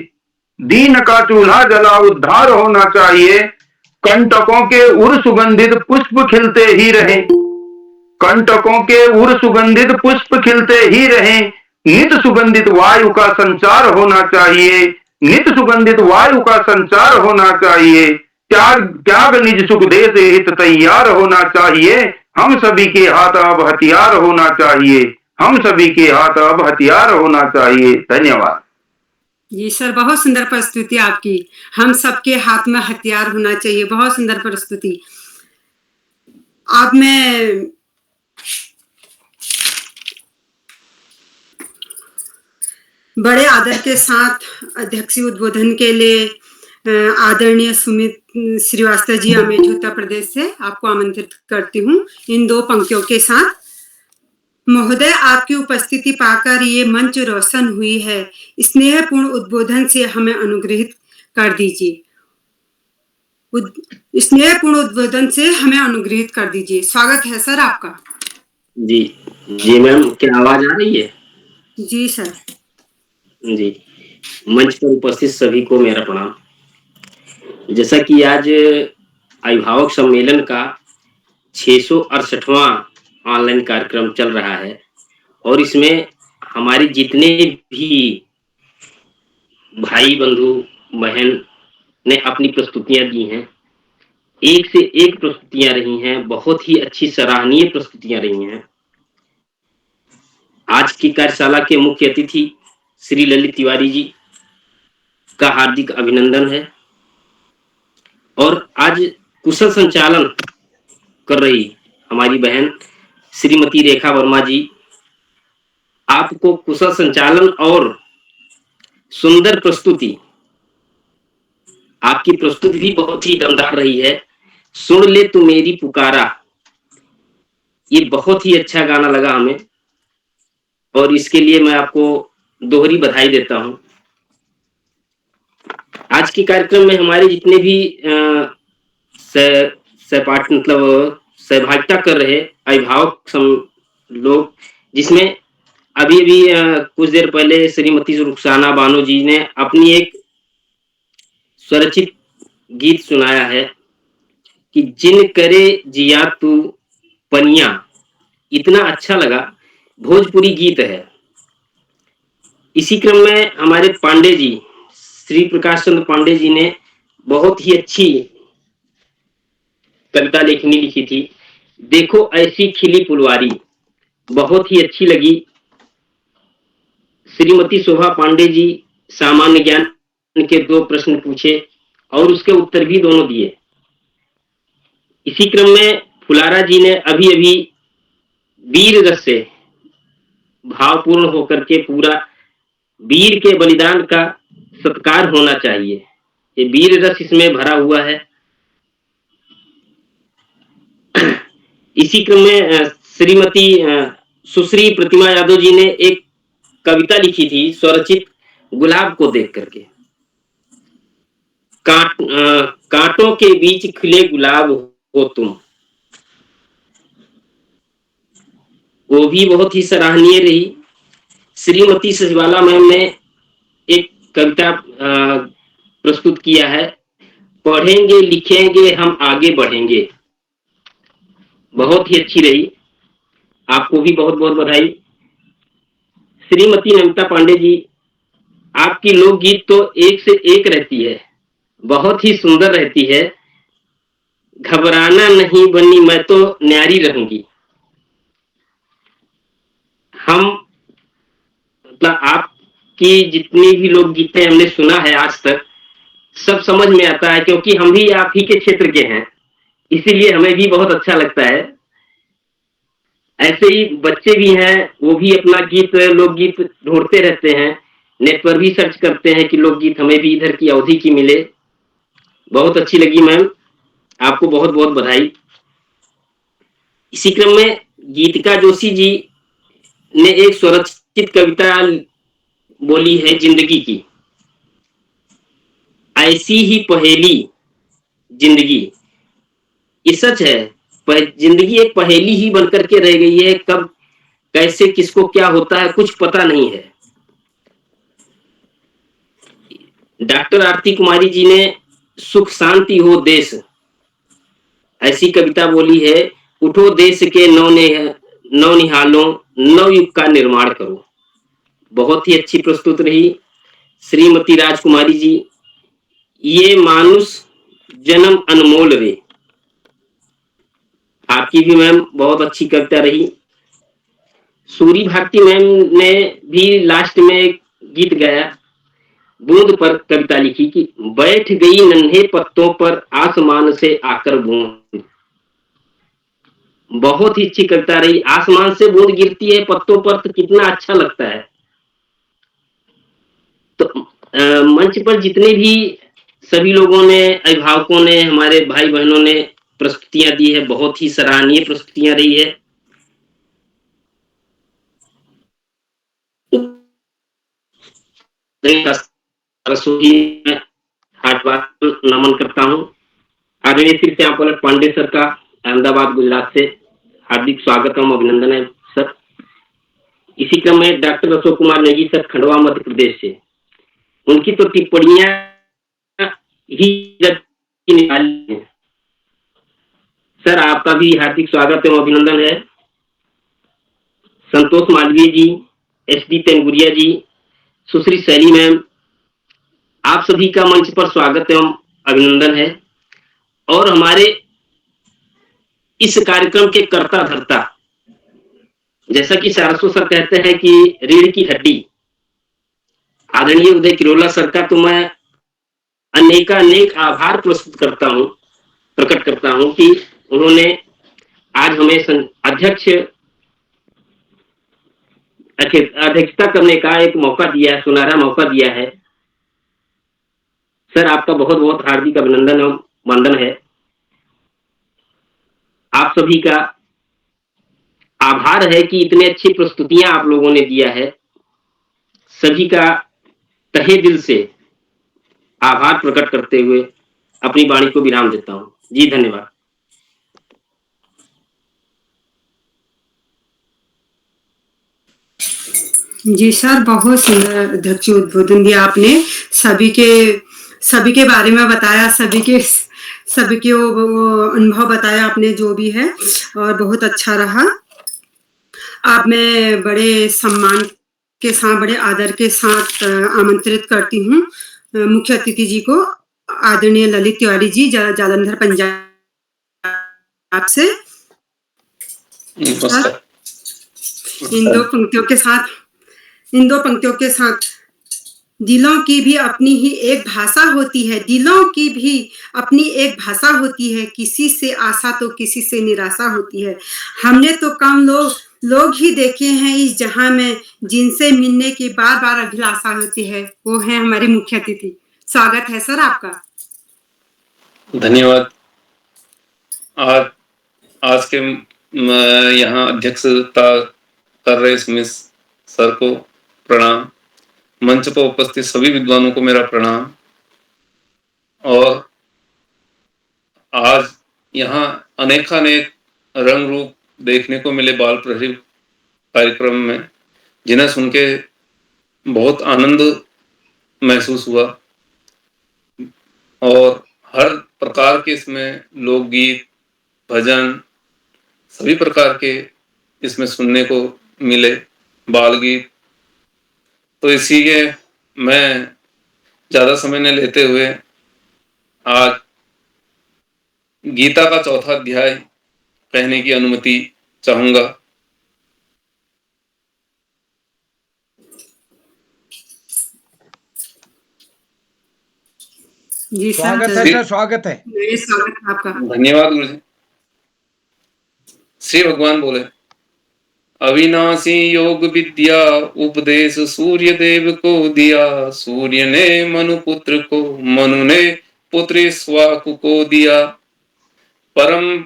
दीन का चूल्हा जला उद्धार होना चाहिए। कंटकों के उर सुगंधित पुष्प खिलते ही रहे, कंटकों के उर सुगंधित पुष्प खिलते ही रहे। नित सुगंधित वायु का संचार होना चाहिए, नित सुगंधित वायु का संचार होना चाहिए। त्याग निज सुख देश हित तैयार होना चाहिए। हम सभी के हाथ अब हथियार होना चाहिए, हम सभी के हाथ अब हथियार होना चाहिए। धन्यवाद जी सर, बहुत सुंदर प्रस्तुति आपकी। हम सबके हाथ में हथियार होना चाहिए, बहुत सुंदर प्रस्तुति। अब मैं बड़े आदर के साथ अध्यक्षीय उद्बोधन के लिए आदरणीय सुमित श्रीवास्तव जी अमेठी उत्तर प्रदेश से आपको आमंत्रित करती हूँ इन 2 पंक्तियों के साथ। महोदय, आपकी उपस्थिति पाकर ये मंच रोशन हुई है, स्नेहपूर्ण उद्बोधन से हमें अनुग्रहित कर दीजिए, स्नेहपूर्ण उद्बोधन से हमें अनुग्रहित कर दीजिए। स्वागत है सर आपका। जी जी मैम, क्या आवाज आ रही है? जी सर। जी मंच पर उपस्थित सभी को मेरा प्रणाम। जैसा कि आज अभिभावक सम्मेलन का 668वां ऑनलाइन कार्यक्रम चल रहा है और इसमें हमारे जितने भी भाई बंधु बहन ने अपनी प्रस्तुतियां दी हैं, एक से एक प्रस्तुतियां रही हैं, बहुत ही अच्छी सराहनीय प्रस्तुतियां रही हैं। आज की कार्यशाला के मुख्य अतिथि श्री ललित तिवारी जी का हार्दिक अभिनंदन है और आज कुशल संचालन कर रही हमारी बहन श्रीमती रेखा वर्मा जी, आपको कुशल संचालन और सुंदर प्रस्तुति, आपकी प्रस्तुति भी बहुत ही दमदार रही है। सुन ले तू मेरी पुकारा, ये बहुत ही अच्छा गाना लगा हमें और इसके लिए मैं आपको दोहरी बधाई देता हूं। आज के कार्यक्रम में हमारे जितने भी मतलब सहभागिता कर रहे अभिभावक लोग, जिसमें अभी अभी कुछ देर पहले श्रीमती रुखसाना बानो जी ने अपनी एक स्वरचित गीत सुनाया है कि जिन करे जिया तू पनिया, इतना अच्छा लगा, भोजपुरी गीत है। इसी क्रम में हमारे पांडे जी, श्री प्रकाश चंद्र पांडे जी ने बहुत ही अच्छी कविता लेखनी लिखी थी, देखो ऐसी खिली फुलवारी, बहुत ही अच्छी लगी। श्रीमती शोभा पांडे जी सामान्य ज्ञान के 2 प्रश्न पूछे और उसके उत्तर भी दोनों दिए। इसी क्रम में फुलारा जी ने अभी अभी वीर रस से भावपूर्ण होकर के पूरा वीर के बलिदान का सत्कार होना चाहिए, ये वीर रस इसमें भरा हुआ है। इसी क्रम में श्रीमती सुश्री प्रतिमा यादव जी ने एक कविता लिखी थी स्वरचित, गुलाब को देख करके। कांटों के बीच खिले गुलाब हो तुम, वो भी बहुत ही सराहनीय रही। श्रीमती सचिवाला मैम ने एक कविता प्रस्तुत किया है, पढ़ेंगे लिखेंगे हम आगे बढ़ेंगे, बहुत ही अच्छी रही, आपको भी बहुत बहुत बधाई। श्रीमती नमिता पांडे जी, आपकी लोकगीत तो एक से एक रहती है, बहुत ही सुंदर रहती है। घबराना नहीं बनी मैं तो न्यारी रहूंगी, हम मतलब आपकी जितनी भी लोकगीतें हमने सुना है आज तक, सब समझ में आता है, क्योंकि हम भी आप ही के क्षेत्र के हैं, इसीलिए हमें भी बहुत अच्छा लगता है। ऐसे ही बच्चे भी हैं, वो भी अपना गीत लोकगीत ढूंढते रहते हैं, नेट पर भी सर्च करते हैं कि लोकगीत हमें भी इधर की अवधि की मिले। बहुत अच्छी लगी मैम, आपको बहुत बहुत बधाई। इसी क्रम में गीतिका जोशी जी ने एक स्वरचित कविता बोली है जिंदगी की, ऐसी ही पहेली जिंदगी। ये सच है, जिंदगी एक पहेली ही बनकर के रह गई है, कब कैसे किसको क्या होता है कुछ पता नहीं है। डॉक्टर आरती कुमारी जी ने सुख शांति हो देश, ऐसी कविता बोली है, उठो देश के नवनिहालों, नवयुग का निर्माण करो, बहुत ही अच्छी प्रस्तुत रही। श्रीमती राजकुमारी जी, ये मानुष जन्म अनमोल रे, आपकी भी मैम बहुत अच्छी कविता रही। सूरी भारती मैम ने भी लास्ट में एक गीत गाया, बूंद पर कविता लिखी कि बैठ गई नन्हे पत्तों पर आसमान से आकर बूंद, बहुत ही अच्छी कविता रही। आसमान से बूंद गिरती है पत्तों पर तो कितना अच्छा लगता है। तो मंच पर जितने भी सभी लोगों ने, अभिभावकों ने, हमारे भाई बहनों ने प्रस्तुतियां दी है, बहुत ही सराहनीय प्रस्तुतियां रही है। नमन करता हूं आदरणीय श्री श्यामपल पांडे सर का, अहमदाबाद गुजरात से हार्दिक स्वागत एवं अभिनंदन है सर। इसी क्रम में डॉक्टर अशोक कुमार नेगी सर, खंडवा मध्य प्रदेश से, उनकी तो टिप्पणियां ही निकाली हैं। सर आपका भी हार्दिक स्वागत एवं अभिनंदन है। संतोष मालवीय जी, SD तेंगुरिया जी, सुश्री शैली मैम, आप सभी का मंच पर स्वागत एवं अभिनंदन है। और हमारे इस कार्यक्रम के कर्ता धर्ता, जैसा कि सारस्वत सर कहते हैं कि रीढ़ की हड्डी आदरणीय उदय किरोला सर का तो मैं अनेक आभार प्रकट करता हूं कि उन्होंने आज हमें अध्यक्षता करने का एक मौका दिया है, सुनहरा मौका दिया है। सर आपका बहुत बहुत हार्दिक अभिनंदन एवं वंदन है। आप सभी का आभार है कि इतने अच्छी प्रस्तुतियां आप लोगों ने दिया है। सभी का तहे दिल से आभार प्रकट करते हुए अपनी वाणी को विराम देता हूं। जी धन्यवाद। जी सर, बहुत सुंदर अध्यक्ष उद्बोधन दिया आपने। सभी के बारे में बताया, सभी के वो अनुभव बताया आपने जो भी है, और बहुत अच्छा रहा। आप मैं बड़े सम्मान के साथ, बड़े आदर के साथ आमंत्रित करती हूँ मुख्य अतिथि जी को, आदरणीय ललित तिवारी जी, जालंधर पंजाब से। इन दो पंक्तियों के साथ दिलों की भी अपनी ही एक भाषा होती है, दिलों की भी अपनी एक भाषा होती है, किसी से आशा तो किसी से निराशा होती है। हमने तो कम लोग ही देखे हैं इस जहां में जिनसे मिलने की बार बार अभिलाषा होती है। वो है हमारे मुख्य अतिथि। स्वागत है सर आपका। धन्यवाद। आज के यहाँ अध्यक्षता कर रहे सुमित सर को प्रणाम। मंच पर उपस्थित सभी विद्वानों को मेरा प्रणाम। और आज यहाँ अनेकानेक रंग रूप देखने को मिले बाल प्रहरी कार्यक्रम में, जिन्हें सुन के बहुत आनंद महसूस हुआ। और हर प्रकार के इसमें लोकगीत, भजन, सभी प्रकार के इसमें सुनने को मिले, बाल गीत। तो इसीलिए मैं ज्यादा समय न लेते हुए आज गीता का चौथा अध्याय कहने की अनुमति चाहूंगा। जी स्वागत है सर, स्वागत है। स्वागत आपका। धन्यवाद गुरु जी। श्री भगवान बोले, अविनाशी योग विद्या उपदेश सूर्य देव को दिया, सूर्य ने मनु पुत्र को, मनु ने पुत्र स्वाकु को दिया। परम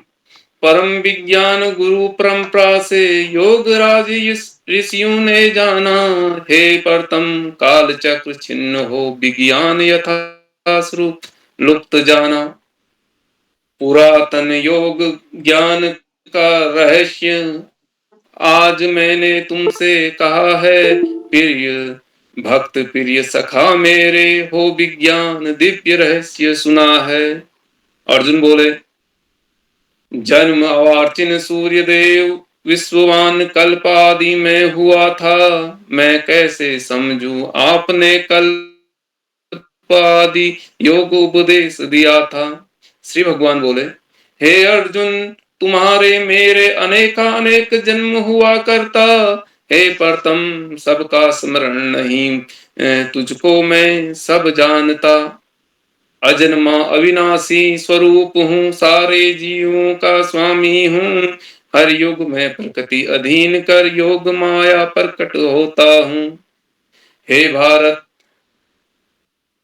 विज्ञान गुरु परंपरा से योग राज ऋषियों ने जाना, हे परतम काल चक्र छिन्न हो विज्ञान यथा स्वरूप लुप्त जाना। पुरातन योग ज्ञान का रहस्य आज मैंने तुमसे कहा है, प्रिय भक्त प्रिय सखा मेरे, हो विज्ञान दिव्य रहस्य सुना है। अर्जुन बोले, जन्म अवार्चिन सूर्य देव विश्ववान कल्पादि में हुआ था, मैं कैसे समझूं आपने कल्पादि योग उपदेश दिया था। श्री भगवान बोले, हे अर्जुन तुम्हारे मेरे अनेकानेक जन्म हुआ करता, हे परतम सबका स्मरण नहीं तुझको मैं सब जानता। अजन्मा अविनाशी स्वरूप हूँ, सारे जीवों का स्वामी हूँ, हर युग में प्रकृति अधीन कर योग माया प्रकट होता हूँ। हे भारत,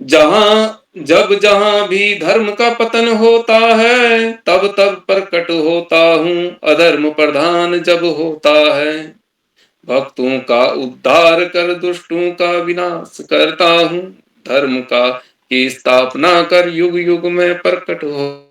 जहां भी धर्म का पतन होता है, तब प्रकट होता हूँ, अधर्म प्रधान जब होता है। भक्तों का उद्धार कर दुष्टों का विनाश करता हूँ, धर्म का की स्थापना कर युग युग में प्रकट हो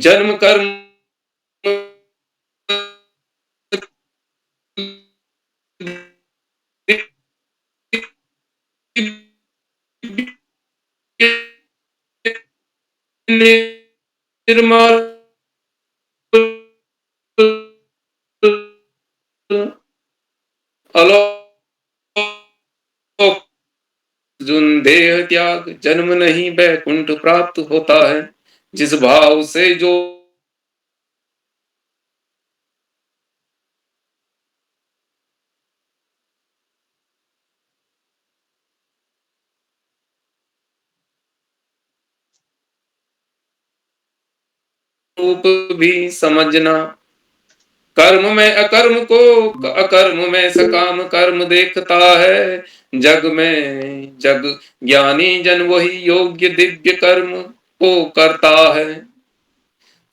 जन्म कर्म निर्मल अर्जुन देह त्याग जन्म नहीं बैकुंठ प्राप्त होता है। जिस भाव से जो रूप भी समझना, कर्म में अकर्म को अकर्म में सकाम कर्म देखता है। जग में जग ज्ञानी जन वही योग्य दिव्य कर्म को करता है।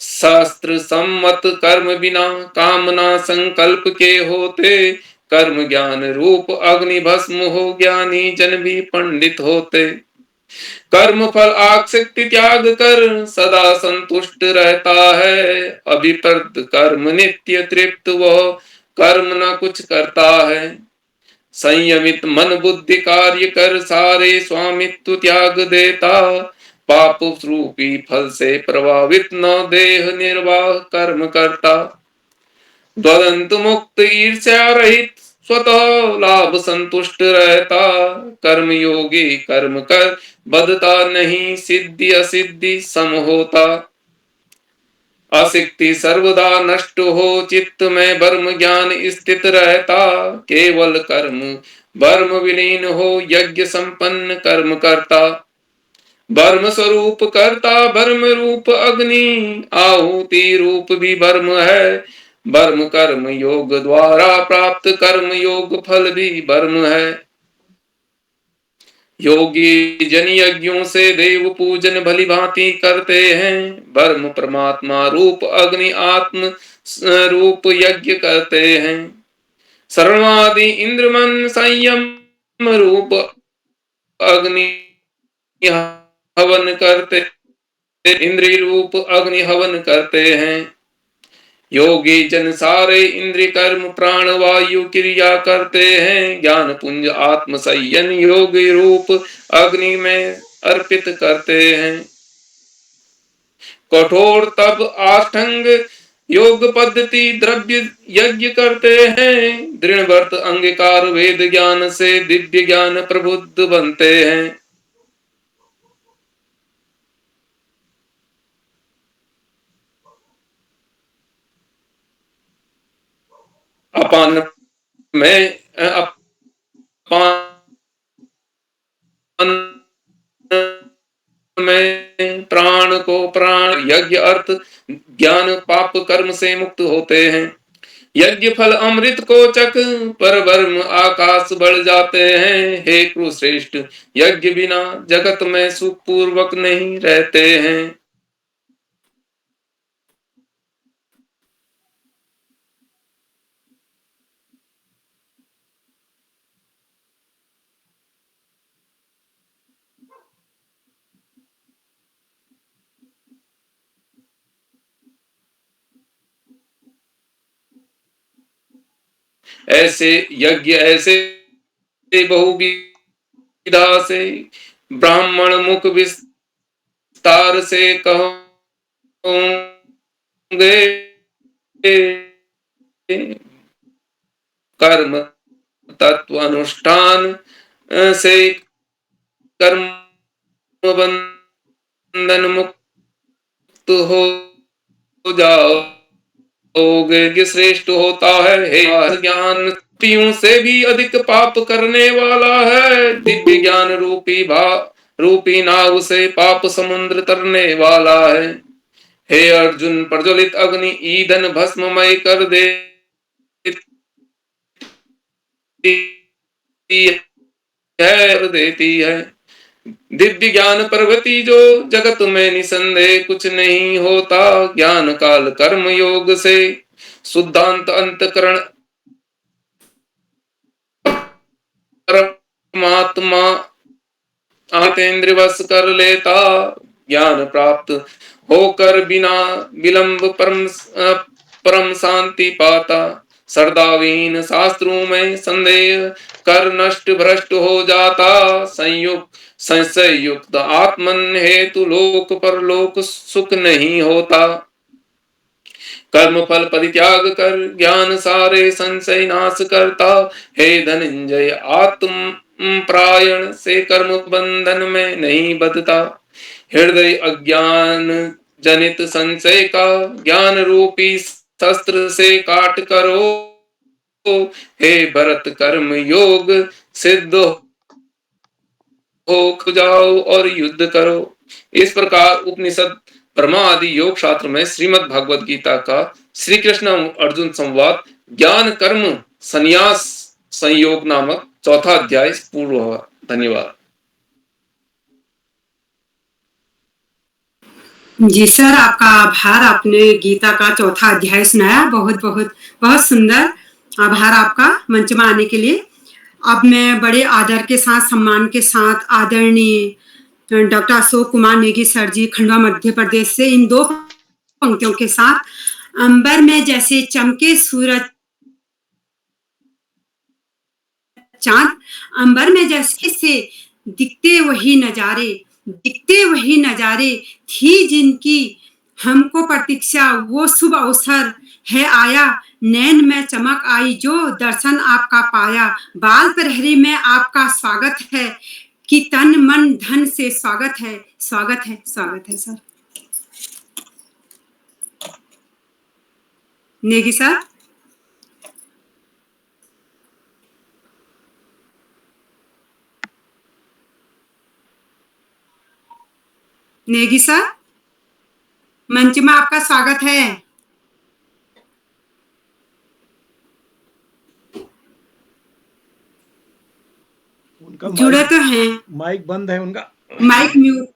शास्त्र सम्मत कर्म बिना कामना संकल्प के होते, कर्म ज्ञान रूप अग्नि भस्म हो ज्ञानी जन भी पंडित होते। कर्म फल आसक्ति त्याग कर सदा संतुष्ट रहता है। अभिप्रद कर्म नित्य तृप्त वह कर्म न कुछ करता है। संयमित मन बुद्धि कार्य कर सारे स्वामित्व त्याग देता। पाप रूपी फल से प्रभावित न देह निर्वाह कर्म करता। द्वंद्व मुक्त ईर्ष्या रहित स्वतः लाभ संतुष्ट रहता। कर्म योगी कर्म कर बदता नहीं, सिद्धि असिद्धि सम होता। आसक्ति सर्वदा नष्ट हो चित्त में ब्रह्म ज्ञान स्थित रहता। केवल कर्म ब्रह्म विलीन हो यज्ञ संपन्न कर्म करता। ब्रह्म स्वरूप करता ब्रह्म रूप अग्नि, आहुति रूप भी ब्रह्म है। ब्रह्म कर्म योग द्वारा प्राप्त कर्म योग फल भी ब्रह्म है। योगी जन यज्ञों से देव पूजन भली भांति करते हैं। ब्रह्म परमात्मा रूप अग्नि आत्म रूप यज्ञ करते हैं। सर्वादि इंद्र मन संयम रूप अग्नि हवन करते, इंद्रिय रूप अग्नि हवन करते हैं। योगी जन सारे इंद्रिय कर्म प्राण वायु क्रिया करते हैं। ज्ञान पुंज आत्म संयन योगी रूप अग्नि में अर्पित करते हैं। कठोर तप आष्टांग योग पद्धति द्रव्य यज्ञ करते हैं। दृढ़ व्रत अंगीकार वेद ज्ञान से दिव्य ज्ञान प्रबुद्ध बनते हैं। अपान में में प्राण को प्राण यज्ञ अर्थ ज्ञान पाप कर्म से मुक्त होते हैं। यज्ञ फल अमृत को चक पर ब्रह्म आकाश बढ़ जाते हैं। हे कुरुश्रेष्ठ यज्ञ बिना जगत में सुखपूर्वक नहीं रहते हैं। ऐसे यज्ञ ऐसे बहुविधा से ब्राह्मण मुख विस्तार से कहोगे। कर्म तत्व अनुष्ठान से कर्म बंधन मुक्त हो जाओगे। श्रेष्ठ होता है हे ज्ञान पियों से भी अधिक पाप करने वाला है। दिव्य ज्ञान रूपी नाव से पाप समुद्र तरने वाला है। हे अर्जुन प्रज्वलित अग्नि ईंधन भस्ममय कर देती है। दिव्य ज्ञान प्रगति जो जगत में निसंदेह कुछ नहीं होता। ज्ञान काल कर्म योग से शुद्धांत अंतकरण परमात्मा आतेंद्र वश कर लेता। ज्ञान प्राप्त होकर बिना विलंब परम शांति पाता। श्रद्धाविहीन शास्त्रों में संदेह कर नष्ट भ्रष्ट हो जाता। संशय युक्त आत्मन हेतु लोक परलोक सुख नहीं होता। कर्म फल परित्याग कर ज्ञान सारे संशय नाश करता। हे धनंजय आत्म प्रायण से कर्म बंधन में नहीं बदता। हृदय अज्ञान जनित संशय का ज्ञान रूपी शस्त्र से काट करो। हे भरत कर्म योग सिद्ध हो जाओ और युद्ध करो। इस प्रकार उपनिषद ब्रह्मा आदि योग शास्त्र में श्रीमद् भगवद गीता का श्री कृष्ण अर्जुन संवाद ज्ञान कर्म संन्यास संयोग नामक चौथा अध्याय पूर्ण हुआ। धन्यवाद। जी सर, आपका आभार। आपने गीता का चौथा अध्याय सुनाया। बहुत बहुत बहुत सुंदर। आभार आपका मंच में आने के लिए। अब मैं बड़े आदर के साथ, सम्मान के साथ आदरणीय डॉक्टर अशोक कुमार नेगी सर जी, खंडवा मध्य प्रदेश से, इन दो पंक्तियों के साथ, अंबर में जैसे चमके सूरज चांद, अंबर में जैसे दिखते वही नजारे थी जिनकी हमको प्रतीक्षा, वो शुभ अवसर है आया। नैन में चमक आई जो दर्शन आपका पाया। बाल प्रहरी में आपका स्वागत है कि तन मन धन से स्वागत है sir. Negi sir. Negi sir, मंच में आपका स्वागत है। उनका जुड़े तो हैं। माइक बंद है उनका। माइक म्यूट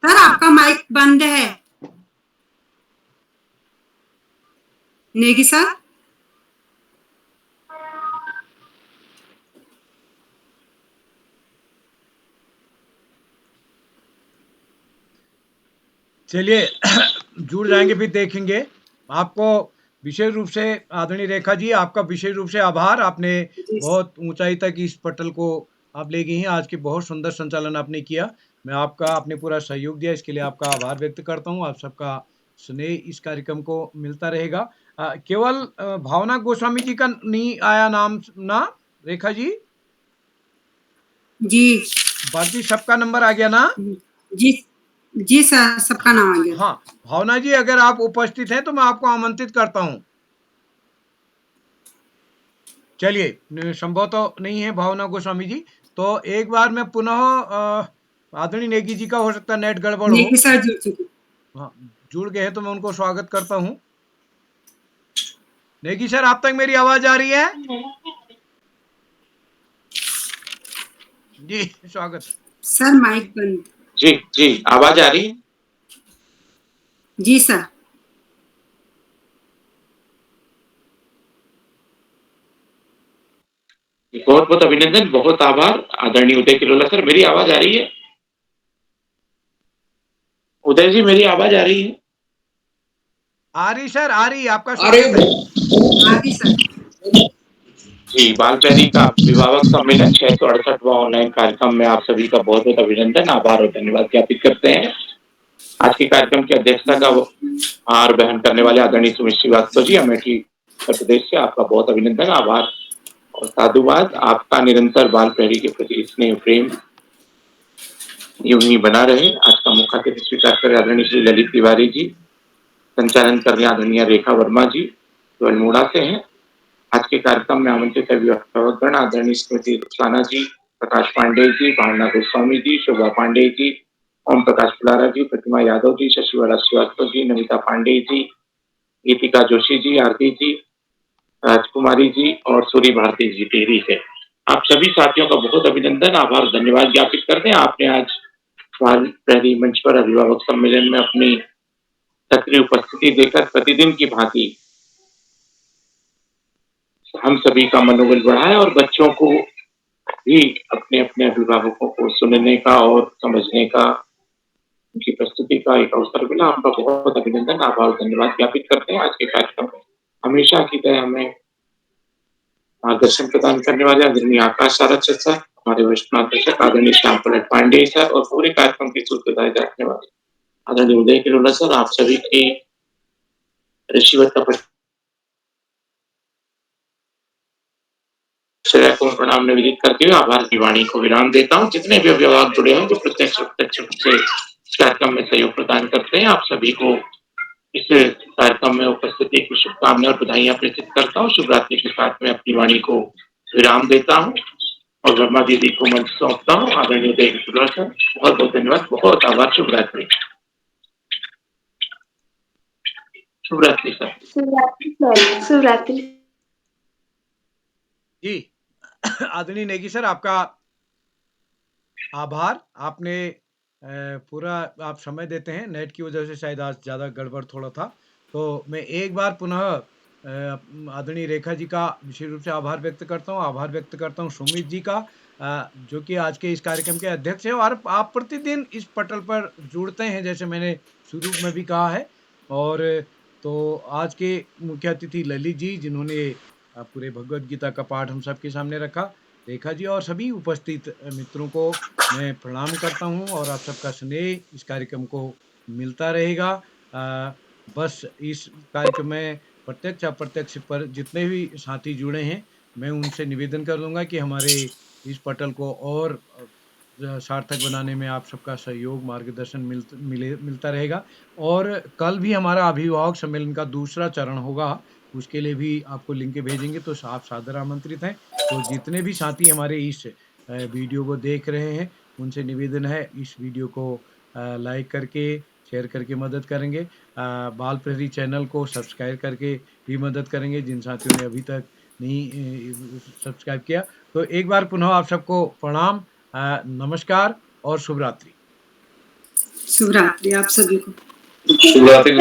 सर, आपका माइक बंद है। नेगी सर। चलिए जुड़ जाएंगे, फिर देखेंगे। आपको विशेष रूप से आदरणीय रेखा जी, आपका विशेष रूप से आभार। आपने बहुत ऊंचाई तक इस पटल को आप ले गई हैं। आज की बहुत सुंदर संचालन आपने किया। मैं आपका, आपने पूरा सहयोग दिया, इसके लिए आपका आभार व्यक्त करता हूं। आप सबका स्नेह इस कार्यक्रम को मिलता रहेगा। केवल भावना गोस्वामी जी का नहीं आया नाम ना रेखा जी? जी बाकी सबका नंबर आ गया ना? जी सर, सबका नाम आ गया। हाँ भावना जी, अगर आप उपस्थित हैं तो मैं आपको आमंत्रित करता हूं। चलिए, संभव तो नहीं है भावना गोस्वामी जी, तो एक बार मैं पुनः आदरणीय नेगी जी का हो सकता है नेट गड़बड़ हो। नेगी सर जुड़ चुके। हाँ, जुड़ गए हैं तो मैं उनको स्वागत करता हूं। नेगी सर, आप तक मेरी आवाज आ रही है? जी स्वागत सर। माइक बंद। जी आवाज आ रही है? जी सर। बहुत बहुत अभिनंदन, बहुत आभार आदरणीय उदय किरोला सर। मेरी आवाज आ रही है? उदय जी, मेरी आवाज आ रही है? आ रही सर, आ रही। आपका स्वागत है। आ रही सर। जी, बाल प्रहरी का अभिभावक सम्मेलन 668वां ऑनलाइन कार्यक्रम में आप सभी का बहुत बहुत अभिनंदन, आभार और धन्यवाद ज्ञापित करते हैं। आज के कार्यक्रम की अध्यक्षता का भार वहन करने वाले आदरणीय सुमित श्रीवास्तव जी, अमेठी उत्तर प्रदेश से, आपका बहुत अभिनंदन, आभार और साधुवाद। आपका निरंतर बाल प्रहरी के प्रति स्नेह प्रेम यूं ही बना रहे। आज का मुख्य अतिथि स्वीकार करें आदरणीय श्री ललित तिवारी जी, संचालन कर रहे आदरणीय रेखा वर्मा जी जो अल्मोड़ा से हैं। आज के कार्यक्रम में आमंत्रित अभिभावकगण आदरणीय स्मृति रुखसाना जी, प्रकाश पांडे जी, भावना गोस्वामी जी, शोभा पांडे जी, ओम प्रकाश पुलारा जी, प्रतिमा यादव जी, शशिवरा श्रीवास्तव जी, नमिता पांडे जी, गीतिका जोशी जी, आरती जी, राजकुमारी जी और सूरी भारती जी टिहरी से। आप सभी साथियों का बहुत अभिनंदन, आभार, धन्यवाद ज्ञापित करते हैं। आपने आज बाल प्रहरी मंच पर अभिभावक सम्मेलन में अपनी सक्रिय उपस्थिति देकर प्रतिदिन की भांति हम सभी का मनोबल बढ़ाया और बच्चों को भी अपने अपने अभिभावकों को सुनने का और समझने का उनकी प्रस्तुति का एक अवसर मिला। आपका बहुत अभिनंदन, आभार, धन्यवाद ज्ञापित करते हैं। आज के कार्यक्रम में हमेशा की तरह हमें मार्गदर्शन प्रदान करने वाले आदरणीय आकाश सारथी सर, हमारे वरिष्ठ मार्गदर्शक आदरणीय श्याम पलट पांडे सर और पूरे कार्यक्रम की सूत्रधारी रखने वाले आदरणीय उदय किरोला सर, आप सभी की ऋषिवत तपस्या को प्रणाम निवेदित करते हुए आभार की वाणी को विराम देता हूँ। जितने भी अभिभावक जुड़े हैं जो प्रत्यक्ष प्रत्यक्ष रूप से इस कार्यक्रम में सहयोग प्रदान करते हैं, आप सभी को इस कार्यक्रम में उपस्थिति की शुभकामनाएं और बधाइयां प्रेषित करता हूँ। शुभ रात्रि के साथ में अपनी वाणी को विराम देता हूँ और वर्मा दीदी को मंच सौंपता हूँ। आदरणीय उदय किरोला सर, बहुत बहुत धन्यवाद, बहुत आभार। शुभ रात्रि। शुभ रात्रि सर। शुभ रात्रि जी। आदरणीय नेगी सर, आपका आभार। आपने पूरा आप समय देते हैं, नेट की वजह से शायद आज ज़्यादा गड़बड़ थोड़ा था, तो मैं एक बार पुनः आदरणीय रेखा जी का विशेष रूप से आभार व्यक्त करता हूँ। आभार व्यक्त करता हूँ सुमित जी का, जो कि आज के इस कार्यक्रम के अध्यक्ष हैं और आप प्रतिदिन इस पटल पर जुड़ते हैं, जैसे मैंने शुरू में भी कहा है। और तो आज के मुख्य अतिथि ललित जी, जिन्होंने पूरे भगवत गीता का पाठ हम सबके सामने रखा, रेखा जी और सभी उपस्थित मित्रों को मैं प्रणाम करता हूं और आप सबका स्नेह इस कार्यक्रम को मिलता रहेगा। बस इस कार्यक्रम में प्रत्यक्ष अप्रत्यक्ष पर जितने भी साथी जुड़े हैं, मैं उनसे निवेदन कर लूँगा कि हमारे इस पटल को और सार्थक बनाने में आप सबका सहयोग मार्गदर्शन मिलता रहेगा। और कल भी हमारा अभिभावक सम्मेलन का दूसरा चरण होगा, उसके लिए भी आपको लिंक भेजेंगे, तो आप सादर आमंत्रित हैं। तो जितने भी साथी हमारे इस वीडियो को देख रहे हैं, उनसे निवेदन है इस वीडियो को लाइक करके शेयर करके मदद करेंगे। बाल प्रहरी चैनल को सब्सक्राइब करके भी मदद करेंगे, जिन साथियों ने अभी तक नहीं सब्सक्राइब किया। तो एक बार पुनः आप सबको प्रणाम, नमस्कार और शुभ रात्रि। शुभ रात्रि आप सभी को। शुभ रात्रि।